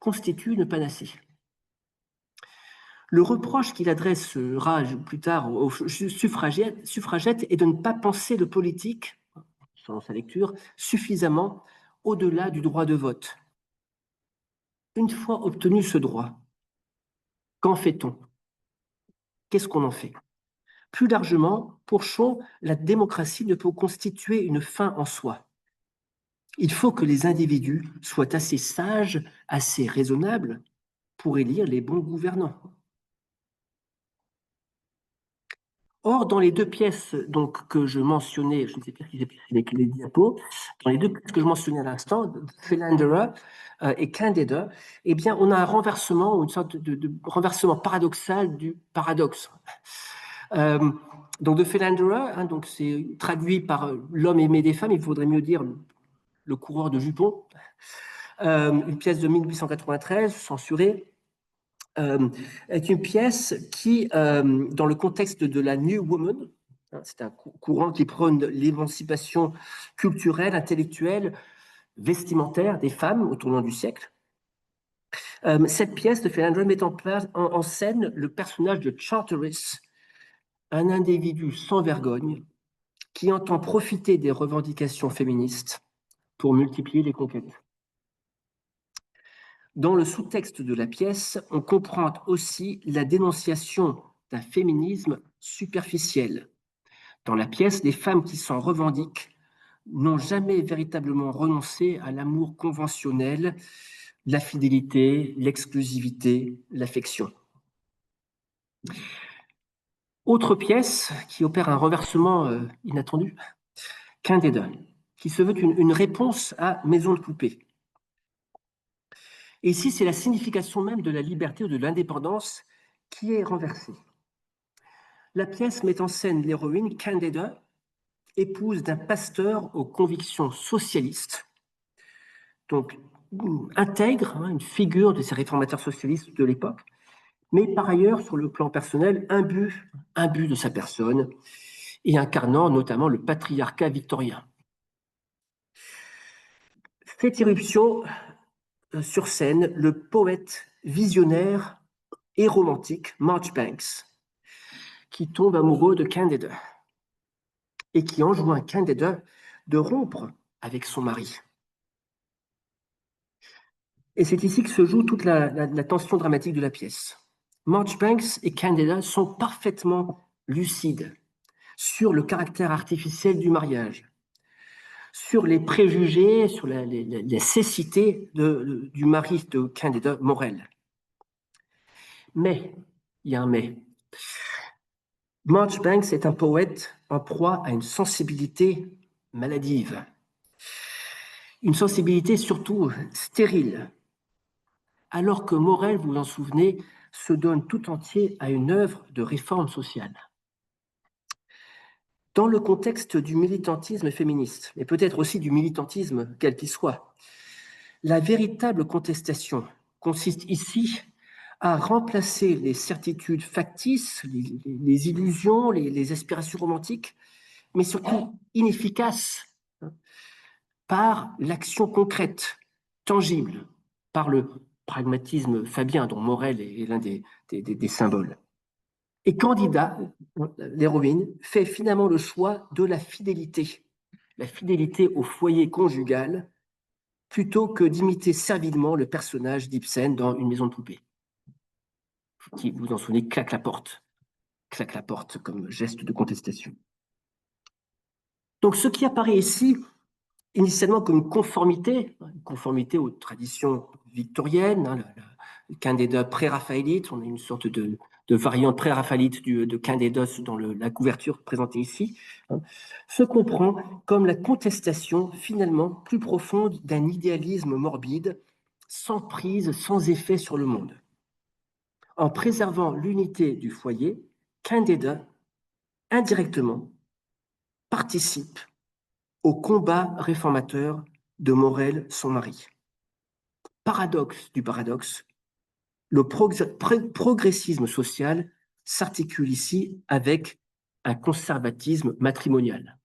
constitue une panacée. Le reproche qu'il adressera plus tard aux suffragettes est de ne pas penser le politique, selon sa lecture, suffisamment au-delà du droit de vote. Une fois obtenu ce droit, qu'en fait-on? Qu'est-ce qu'on en fait? Plus largement, pour Shaw, la démocratie ne peut constituer une fin en soi. Il faut que les individus soient assez sages, assez raisonnables pour élire les bons gouvernants. Or, dans les deux pièces donc, que je mentionnais, je ne sais pas si j'ai avec les diapos, dans les deux pièces que je mentionnais à l'instant, Philanderer et Candida, eh bien, on a un renversement, une sorte de renversement paradoxal du paradoxe. Donc, de Philanderer, hein, donc c'est traduit par l'homme aimé des femmes, il faudrait mieux dire le coureur de jupons, une pièce de 1893, censurée, est une pièce qui, dans le contexte de la New Woman, hein, c'est un courant qui prône l'émancipation culturelle, intellectuelle, vestimentaire des femmes au tournant du siècle. Cette pièce de Philander met en scène le personnage de Charteris, un individu sans vergogne qui entend profiter des revendications féministes pour multiplier les conquêtes. Dans le sous-texte de la pièce, on comprend aussi la dénonciation d'un féminisme superficiel. Dans la pièce, les femmes qui s'en revendiquent n'ont jamais véritablement renoncé à l'amour conventionnel, la fidélité, l'exclusivité, l'affection. Autre pièce qui opère un renversement inattendu, Candida, qui se veut une réponse à Maison de poupée. Et ici, c'est la signification même de la liberté ou de l'indépendance qui est renversée. La pièce met en scène l'héroïne Candida, épouse d'un pasteur aux convictions socialistes, donc intègre une figure de ces réformateurs socialistes de l'époque, mais par ailleurs, sur le plan personnel, imbu de sa personne, et incarnant notamment le patriarcat victorien. Cette irruption sur scène, le poète visionnaire et romantique Marjoribanks, qui tombe amoureux de Candida et qui enjoint Candida de rompre avec son mari. Et c'est ici que se joue toute la tension dramatique de la pièce. Marjoribanks et Candida sont parfaitement lucides sur le caractère artificiel du mariage, sur les préjugés, sur la cécité du mari de Candida, Morel. Mais, il y a un mais. Marjoribanks est un poète en proie à une sensibilité maladive, une sensibilité surtout stérile, alors que Morel, vous vous en souvenez, se donne tout entier à une œuvre de réforme sociale. Dans le contexte du militantisme féministe, et peut-être aussi du militantisme quel qu'il soit, la véritable contestation consiste ici à remplacer les certitudes factices, les illusions, les aspirations romantiques, mais surtout inefficaces, par l'action concrète, tangible, par le pragmatisme fabien dont Morel est l'un des symboles. Et Candida, l'héroïne, fait finalement le choix de la fidélité au foyer conjugal, plutôt que d'imiter servilement le personnage d'Ibsen dans Une maison de poupée, qui, vous en souvenez, claque la porte comme geste de contestation. Donc ce qui apparaît ici, initialement comme une conformité aux traditions victoriennes, Candida pré-raphaélite, on a une sorte de variante pré-raphaélite de Candeidos dans la couverture présentée ici, se comprend comme la contestation finalement plus profonde d'un idéalisme morbide, sans prise, sans effet sur le monde. En préservant l'unité du foyer, Candida, indirectement, participe au combat réformateur de Morel, son mari. Paradoxe du paradoxe, le progressisme social s'articule ici avec un conservatisme matrimonial.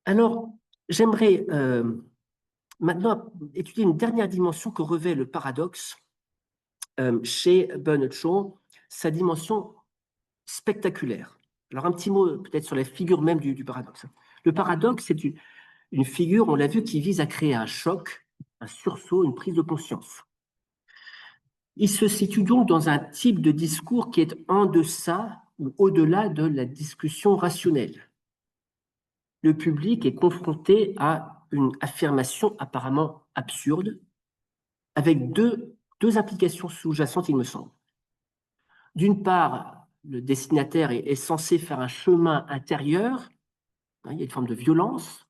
Alors, j'aimerais maintenant étudier une dernière dimension que revêt le paradoxe chez Bernard Shaw, sa dimension spectaculaire. Alors, un petit mot peut-être sur la figure même du paradoxe. Le paradoxe, c'est une figure, on l'a vu, qui vise à créer un choc, un sursaut, une prise de conscience. Il se situe donc dans un type de discours qui est en deçà ou au-delà de la discussion rationnelle. Le public est confronté à une affirmation apparemment absurde, avec deux applications sous-jacentes, il me semble. D'une part, le destinataire est censé faire un chemin intérieur, il y a une forme de violence,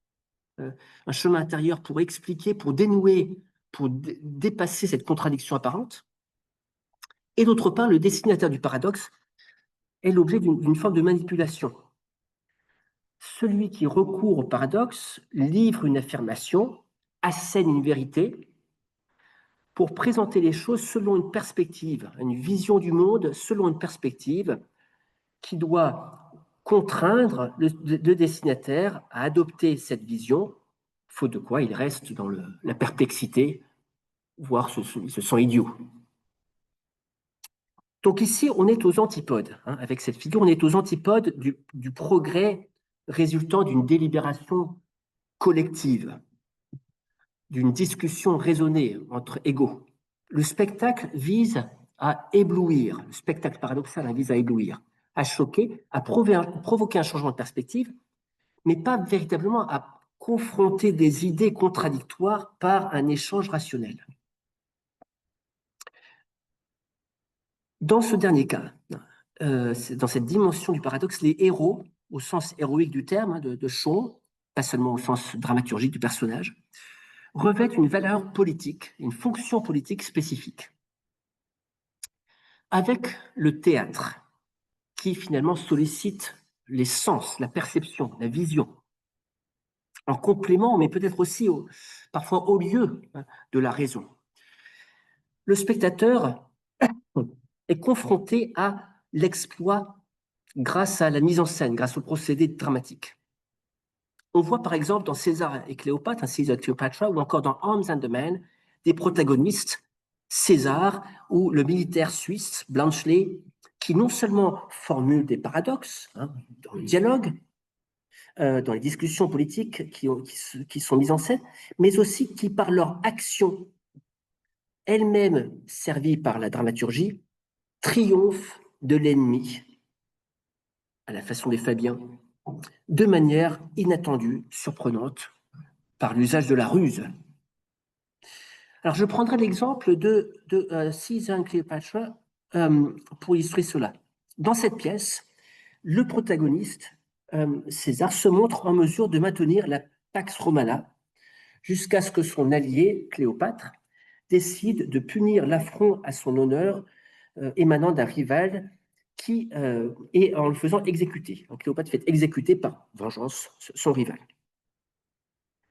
un chemin intérieur pour expliquer, pour dénouer, pour dépasser cette contradiction apparente. Et d'autre part, le destinataire du paradoxe est l'objet d'une forme de manipulation. Celui qui recourt au paradoxe livre une affirmation, assène une vérité, pour présenter les choses selon une perspective, une vision du monde selon une perspective qui doit contraindre le destinataire à adopter cette vision faute de quoi ils restent dans la perplexité, voire ils se sentent idiots. Donc ici, on est aux antipodes. Hein, avec cette figure, on est aux antipodes du progrès résultant d'une délibération collective, d'une discussion raisonnée entre égaux. Le spectacle vise à éblouir, le spectacle paradoxal vise à éblouir, à choquer, à provoquer un changement de perspective, mais pas véritablement à confronter des idées contradictoires par un échange rationnel. Dans ce dernier cas, dans cette dimension du paradoxe, les héros, au sens héroïque du terme, de Shaw, pas seulement au sens dramaturgique du personnage, revêtent une valeur politique, une fonction politique spécifique. Avec le théâtre, qui finalement sollicite les sens, la perception, la vision, en complément, mais peut-être aussi parfois au lieu de la raison. Le spectateur est confronté à l'exploit grâce à la mise en scène, grâce au procédé dramatique. On voit par exemple dans César et Cléopâtre, Caesar et Cleopatra, ou encore dans Arms and the Man, des protagonistes, César ou le militaire suisse Bluntschli, qui non seulement formulent des paradoxes dans le dialogue, dans les discussions politiques qui sont mises en scène, mais aussi qui, par leur action, elle-même servie par la dramaturgie, triomphent de l'ennemi, à la façon des Fabiens, de manière inattendue, surprenante, par l'usage de la ruse. Alors, je prendrai l'exemple de Caesar and Cleopatra pour illustrer cela. Dans cette pièce, le protagoniste, César, se montre en mesure de maintenir la Pax Romana jusqu'à ce que son allié, Cléopâtre, décide de punir l'affront à son honneur émanant d'un rival et en le faisant exécuter. Donc, Cléopâtre fait exécuter par vengeance son rival.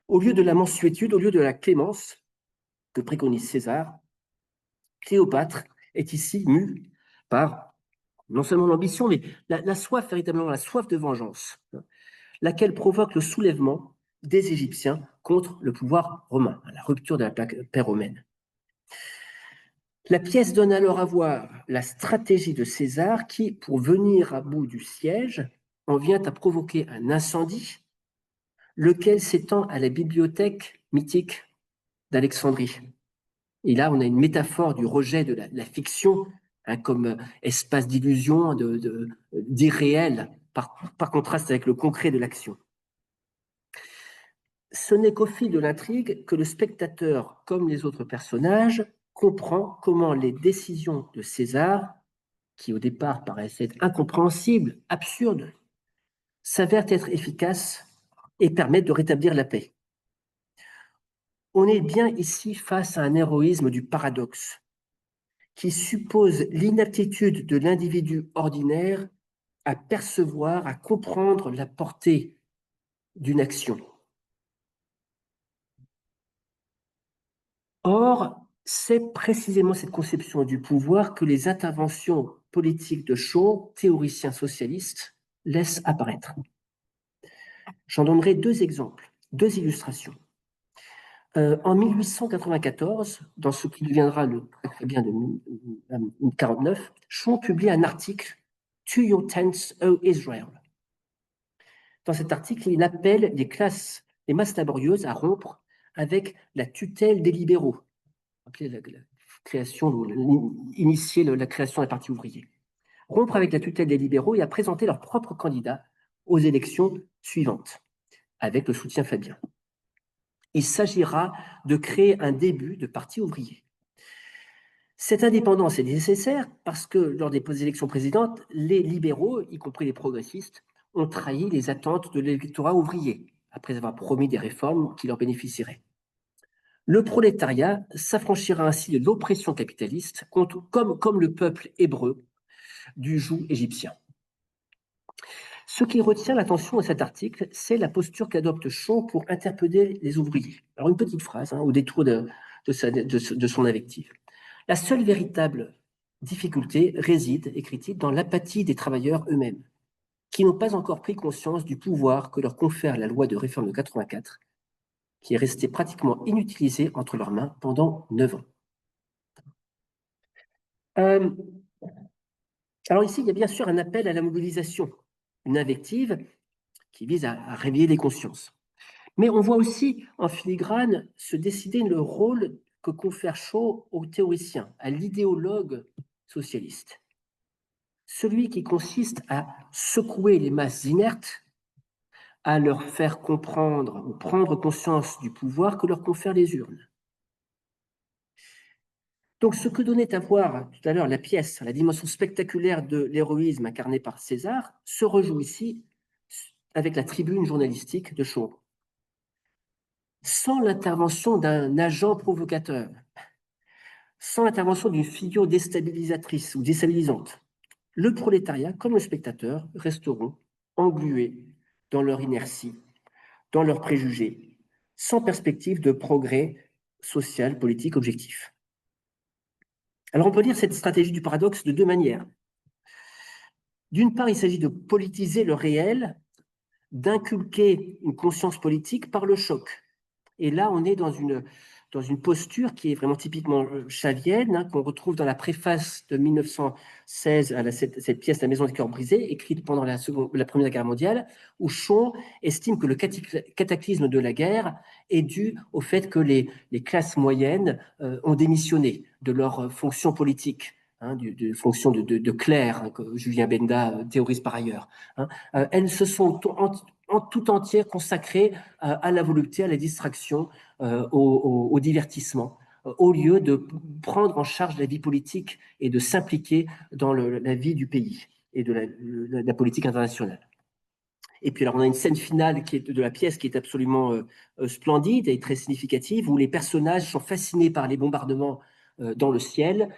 Au lieu de la mansuétude, au lieu de la clémence que préconise César, Cléopâtre est ici mue par non seulement l'ambition, mais la soif, véritablement la soif de vengeance, laquelle provoque le soulèvement des Égyptiens contre le pouvoir romain, la rupture de la paix romaine. La pièce donne alors à voir la stratégie de César qui, pour venir à bout du siège, en vient à provoquer un incendie, lequel s'étend à la bibliothèque mythique d'Alexandrie. Et là, on a une métaphore du rejet de la fiction comme espace d'illusion, d'irréel, par contraste avec le concret de l'action. Ce n'est qu'au fil de l'intrigue que le spectateur, comme les autres personnages, comprend comment les décisions de César, qui au départ paraissent être incompréhensibles, absurdes, s'avèrent être efficaces et permettent de rétablir la paix. On est bien ici face à un héroïsme du paradoxe, qui suppose l'inaptitude de l'individu ordinaire à percevoir, à comprendre la portée d'une action. Or, c'est précisément cette conception du pouvoir que les interventions politiques de Shaw, théoricien socialiste, laissent apparaître. J'en donnerai deux exemples, deux illustrations. En 1894, dans ce qui deviendra le très bien de 1949, Shaw publie un article « To your tents, O Israel ». Dans cet article, il appelle les masses laborieuses à rompre avec la tutelle des libéraux, initier la création d'un parti ouvrier. Rompre avec la tutelle des libéraux et à présenter leur propre candidat aux élections suivantes, avec le soutien Fabien. Il s'agira de créer un début de parti ouvrier. Cette indépendance est nécessaire parce que lors des élections précédentes, les libéraux, y compris les progressistes, ont trahi les attentes de l'électorat ouvrier, après avoir promis des réformes qui leur bénéficieraient. Le prolétariat s'affranchira ainsi de l'oppression capitaliste, comme le peuple hébreu du joug égyptien. Ce qui retient l'attention de cet article, c'est la posture qu'adopte Shaw pour interpeller les ouvriers. Alors une petite phrase au détour de son invective. La seule véritable difficulté réside, écrit-il, dans l'apathie des travailleurs eux-mêmes, qui n'ont pas encore pris conscience du pouvoir que leur confère la loi de réforme de 84 qui est resté pratiquement inutilisé entre leurs mains pendant 9 ans. Alors ici, il y a bien sûr un appel à la mobilisation, une invective qui vise à réveiller les consciences. Mais on voit aussi en filigrane se décider le rôle que confère Shaw au théoricien, à l'idéologue socialiste. Celui qui consiste à secouer les masses inertes, à leur faire comprendre ou prendre conscience du pouvoir que leur confèrent les urnes. Donc, ce que donnait à voir tout à l'heure la pièce, la dimension spectaculaire de l'héroïsme incarné par César, se rejoue ici avec la tribune journalistique de Shaw. Sans l'intervention d'un agent provocateur, sans l'intervention d'une figure déstabilisatrice ou déstabilisante, le prolétariat comme le spectateur resteront englués dans leur inertie, dans leurs préjugés, sans perspective de progrès social, politique, objectif. Alors on peut lire cette stratégie du paradoxe de deux manières. D'une part, il s'agit de politiser le réel, d'inculquer une conscience politique par le choc. Et là, on est dans une posture qui est vraiment typiquement chavienne, hein, qu'on retrouve dans la préface de 1916 à cette pièce La Maison des cœurs brisés, écrite pendant la Première Guerre mondiale, où Shaw estime que le cataclysme de la guerre est dû au fait que les classes moyennes ont démissionné de leurs fonctions politiques. Hein, de fonctions de clerc, hein, que Julien Benda théorise par ailleurs. Hein. Elles se sont en tout entière consacrées à la volupté, à la distraction, au divertissement, au lieu de prendre en charge la vie politique et de s'impliquer dans la vie du pays et de la politique internationale. Et puis alors on a une scène finale qui est de la pièce qui est absolument splendide et très significative, où les personnages sont fascinés par les bombardements dans le ciel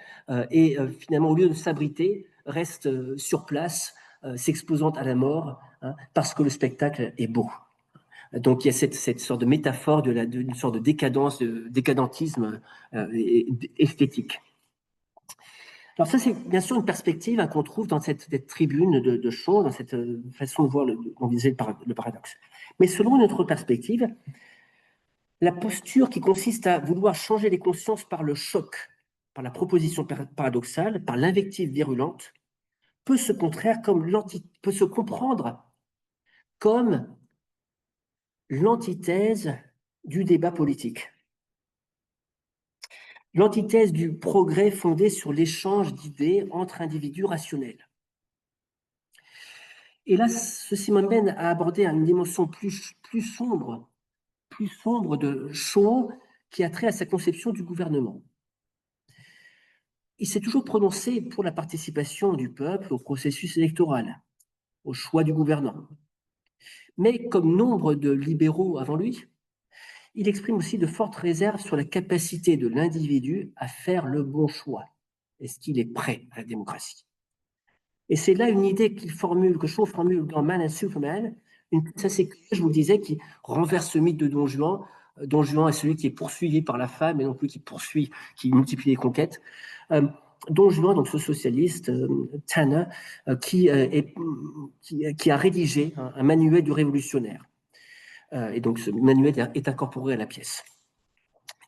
et finalement au lieu de s'abriter, restent sur place, s'exposant à la mort, hein, parce que le spectacle est beau. Donc il y a cette sorte de métaphore d'une sorte de décadence, de décadentisme esthétique. Alors ça, c'est bien sûr une perspective, hein, qu'on trouve dans cette tribune de Shaw, dans cette façon de voir d'envisager le paradoxe. Mais selon une autre perspective, la posture qui consiste à vouloir changer les consciences par le choc, par la proposition paradoxale, par l'invective virulente, peut se comprendre comme l'antithèse du débat politique. L'antithèse du progrès fondé sur l'échange d'idées entre individus rationnels. Et là, ceci m'amène à aborder une dimension plus sombre de Shaw, qui a trait à sa conception du gouvernement. Il s'est toujours prononcé pour la participation du peuple au processus électoral, au choix du gouvernant. Mais comme nombre de libéraux avant lui, il exprime aussi de fortes réserves sur la capacité de l'individu à faire le bon choix. Est-ce qu'il est prêt à la démocratie? Et c'est là une idée que Shaw formule dans Man and Superman, une pièce assez curieuse, je vous le disais, qui renverse le mythe de Don Juan. Don Juan est celui qui est poursuivi par la femme et non plus qui multiplie les conquêtes. Don Juan, donc ce socialiste, Tanner, qui a rédigé un manuel du révolutionnaire. Et donc ce manuel est incorporé à la pièce.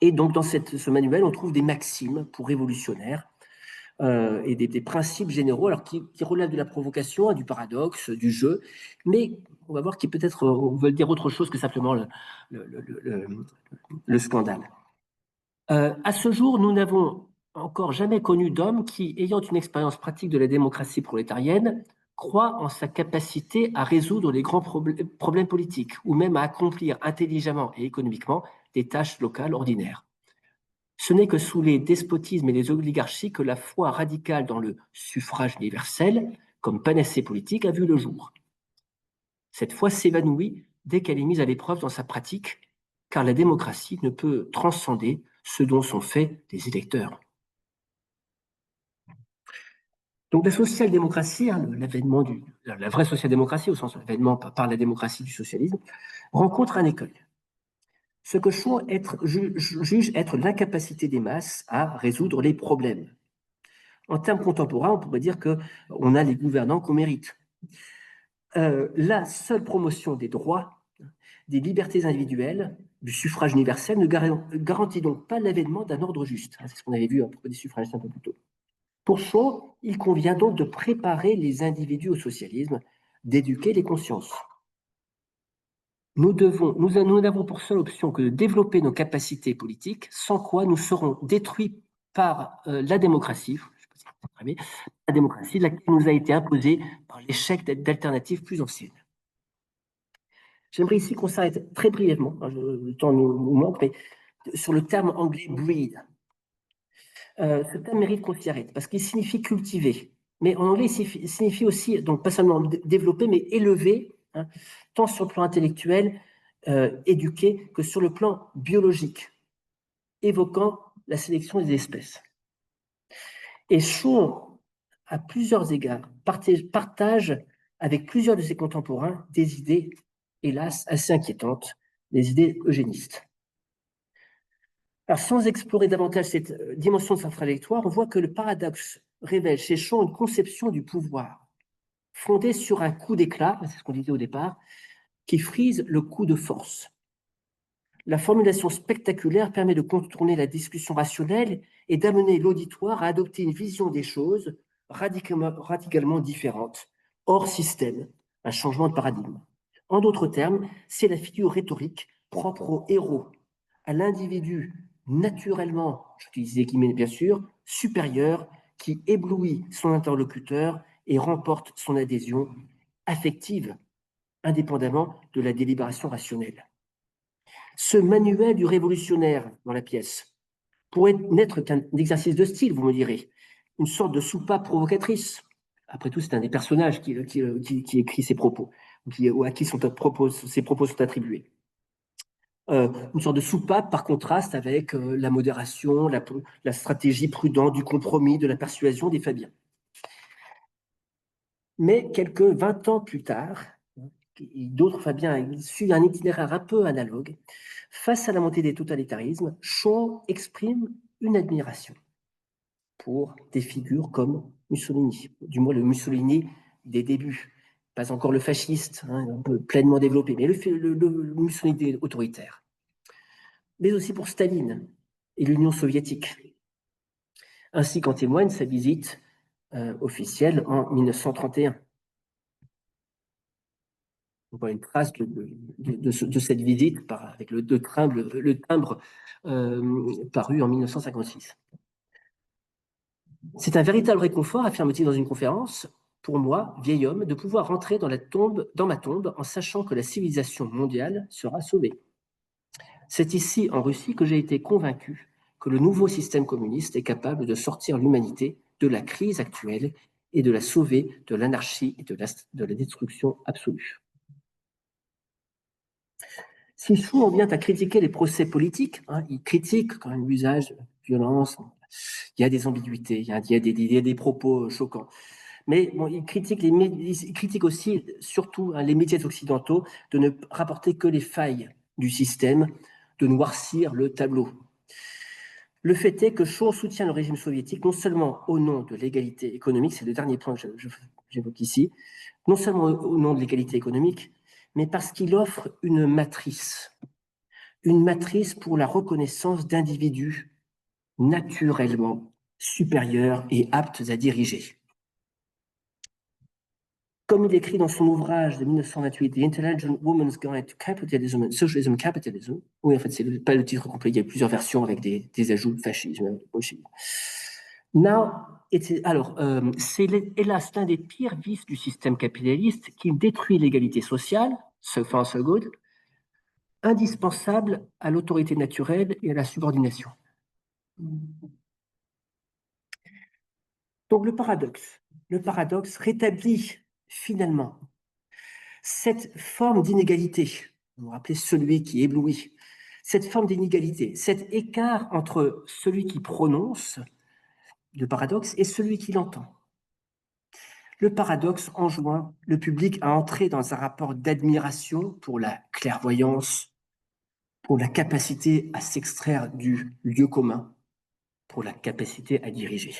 Et donc dans ce manuel, on trouve des maximes pour révolutionnaires et des principes généraux, alors qui relèvent de la provocation, du paradoxe, du jeu, mais on va voir qu'ils peut-être veulent dire autre chose que simplement le scandale. À ce jour, nous n'avons encore jamais connu d'homme qui, ayant une expérience pratique de la démocratie prolétarienne, croit en sa capacité à résoudre les grands problèmes politiques ou même à accomplir intelligemment et économiquement des tâches locales ordinaires. Ce n'est que sous les despotismes et les oligarchies que la foi radicale dans le suffrage universel, comme panacée politique, a vu le jour. Cette foi s'évanouit dès qu'elle est mise à l'épreuve dans sa pratique, car la démocratie ne peut transcender ce dont sont faits les électeurs. Donc la social-démocratie, hein, la vraie social-démocratie, au sens de l'avènement par la démocratie du socialisme, rencontre un écueil. Ce que Shaw juge être l'incapacité des masses à résoudre les problèmes. En termes contemporains, on pourrait dire qu'on a les gouvernants qu'on mérite. La seule promotion des droits, des libertés individuelles, du suffrage universel ne garantit donc pas l'avènement d'un ordre juste. C'est ce qu'on avait vu à propos des suffragistes un peu plus tôt. Pour Shaw, il convient donc de préparer les individus au socialisme, d'éduquer les consciences. Nous n'avons pour seule option que de développer nos capacités politiques, sans quoi nous serons détruits par la démocratie, la démocratie laquelle nous a été imposée par l'échec d'alternatives plus anciennes. J'aimerais ici qu'on s'arrête très brièvement, le temps nous manque, mais sur le terme anglais breed. Ce terme mérite qu'on s'y arrête parce qu'il signifie cultiver. Mais en anglais, il signifie aussi, donc pas seulement développer, mais élever, hein, tant sur le plan intellectuel, éduquer, que sur le plan biologique, évoquant la sélection des espèces. Et Shaw, à plusieurs égards, partage avec plusieurs de ses contemporains des idées, hélas, assez inquiétantes, des idées eugénistes. Alors, sans explorer davantage cette dimension de sa trajectoire, on voit que le paradoxe révèle chez Shaw une conception du pouvoir fondée sur un coup d'éclat, c'est ce qu'on disait au départ, qui frise le coup de force. La formulation spectaculaire permet de contourner la discussion rationnelle et d'amener l'auditoire à adopter une vision des choses radicalement différente, hors système, un changement de paradigme. En d'autres termes, c'est la figure rhétorique propre au héros, à l'individu naturellement, j'utilise les guillemets bien sûr, supérieur, qui éblouit son interlocuteur et remporte son adhésion affective, indépendamment de la délibération rationnelle. Ce manuel du révolutionnaire dans la pièce pourrait n'être qu'un exercice de style, vous me direz, une sorte de soupape provocatrice. Après tout, c'est un des personnages qui écrit ses propos, ou à qui ses propos sont attribués. Une sorte de soupape par contraste avec la modération, la stratégie prudente du compromis, de la persuasion des Fabiens. Mais quelques 20 ans plus tard, d'autres Fabiens suivent un itinéraire un peu analogue. Face à la montée des totalitarismes, Shaw exprime une admiration pour des figures comme Mussolini, du moins le Mussolini des débuts, pas encore le fasciste, hein, un peu pleinement développé, mais le Mussolini autoritaire. Mais aussi pour Staline et l'Union soviétique, ainsi qu'en témoigne sa visite officielle en 1931. On voit une trace de cette visite avec le timbre paru en 1956. C'est un véritable réconfort, affirme-t-il dans une conférence, pour moi, vieil homme, de pouvoir rentrer dans ma tombe en sachant que la civilisation mondiale sera sauvée. C'est ici, en Russie, que j'ai été convaincu que le nouveau système communiste est capable de sortir l'humanité de la crise actuelle et de la sauver de l'anarchie et de la destruction absolue. Si Shaw en vient à critiquer les procès politiques, hein, il critique quand même l'usage de violence, il y a des ambiguïtés, il y a des propos choquants. Mais bon, il critique aussi, surtout, hein, les médias occidentaux, de ne rapporter que les failles du système, de noircir le tableau. Le fait est que Shaw soutient le régime soviétique non seulement au nom de l'égalité économique, c'est le dernier point que j'évoque ici, non seulement au nom de l'égalité économique, mais parce qu'il offre une matrice pour la reconnaissance d'individus naturellement supérieurs et aptes à diriger. Comme il écrit dans son ouvrage de 1928, The Intelligent Woman's Guide to Capitalism and Socialism Capitalism, oui, en fait, c'est pas le titre complet, il y a plusieurs versions avec des ajouts, fascisme, bolchevisme. C'est hélas l'un des pires vices du système capitaliste qui détruit l'égalité sociale, so far so good, indispensable à l'autorité naturelle et à la subordination. Donc le paradoxe rétablit finalement cette forme d'inégalité. Vous vous rappelez celui qui éblouit, cette forme d'inégalité, cet écart entre celui qui prononce le paradoxe et celui qui l'entend. Le paradoxe enjoint le public à entrer dans un rapport d'admiration pour la clairvoyance, pour la capacité à s'extraire du lieu commun, pour la capacité à diriger.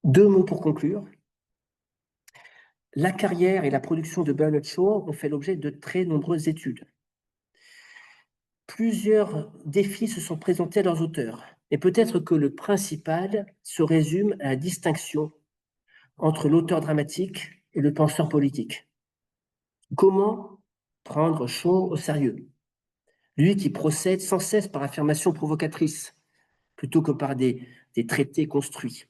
Deux mots pour conclure. La carrière et la production de Bernard Shaw ont fait l'objet de très nombreuses études. Plusieurs défis se sont présentés à leurs auteurs, et peut-être que le principal se résume à la distinction entre l'auteur dramatique et le penseur politique. Comment prendre Shaw au sérieux? Lui qui procède sans cesse par affirmations provocatrices, plutôt que par des traités construits.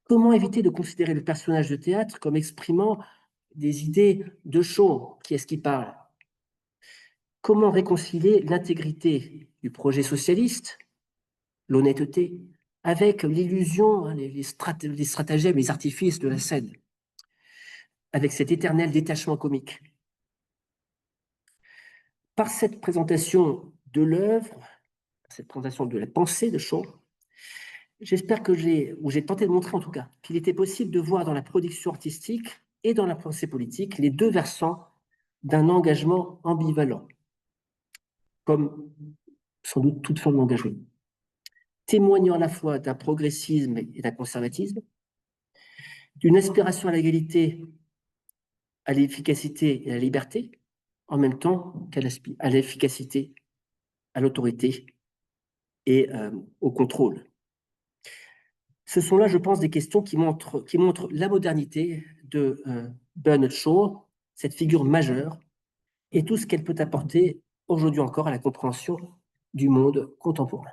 Comment éviter de considérer le personnage de théâtre comme exprimant des idées de Shaw? Qui est-ce qui parle? Comment réconcilier l'intégrité du projet socialiste, l'honnêteté, avec l'illusion, hein, les stratagèmes, les artifices de la scène, avec cet éternel détachement comique? Par cette présentation de l'œuvre, cette présentation de la pensée de Shaw, j'espère que j'ai tenté de montrer en tout cas, qu'il était possible de voir dans la production artistique et dans la pensée politique les deux versants d'un engagement ambivalent, comme sans doute toute forme d'engagement, témoignant à la fois d'un progressisme et d'un conservatisme, d'une aspiration à l'égalité, à l'efficacité et à la liberté, en même temps qu'à l'efficacité, à l'autorité et au contrôle. Ce sont là, je pense, des questions qui montrent la modernité de Bernard Shaw, cette figure majeure, et tout ce qu'elle peut apporter aujourd'hui encore à la compréhension du monde contemporain.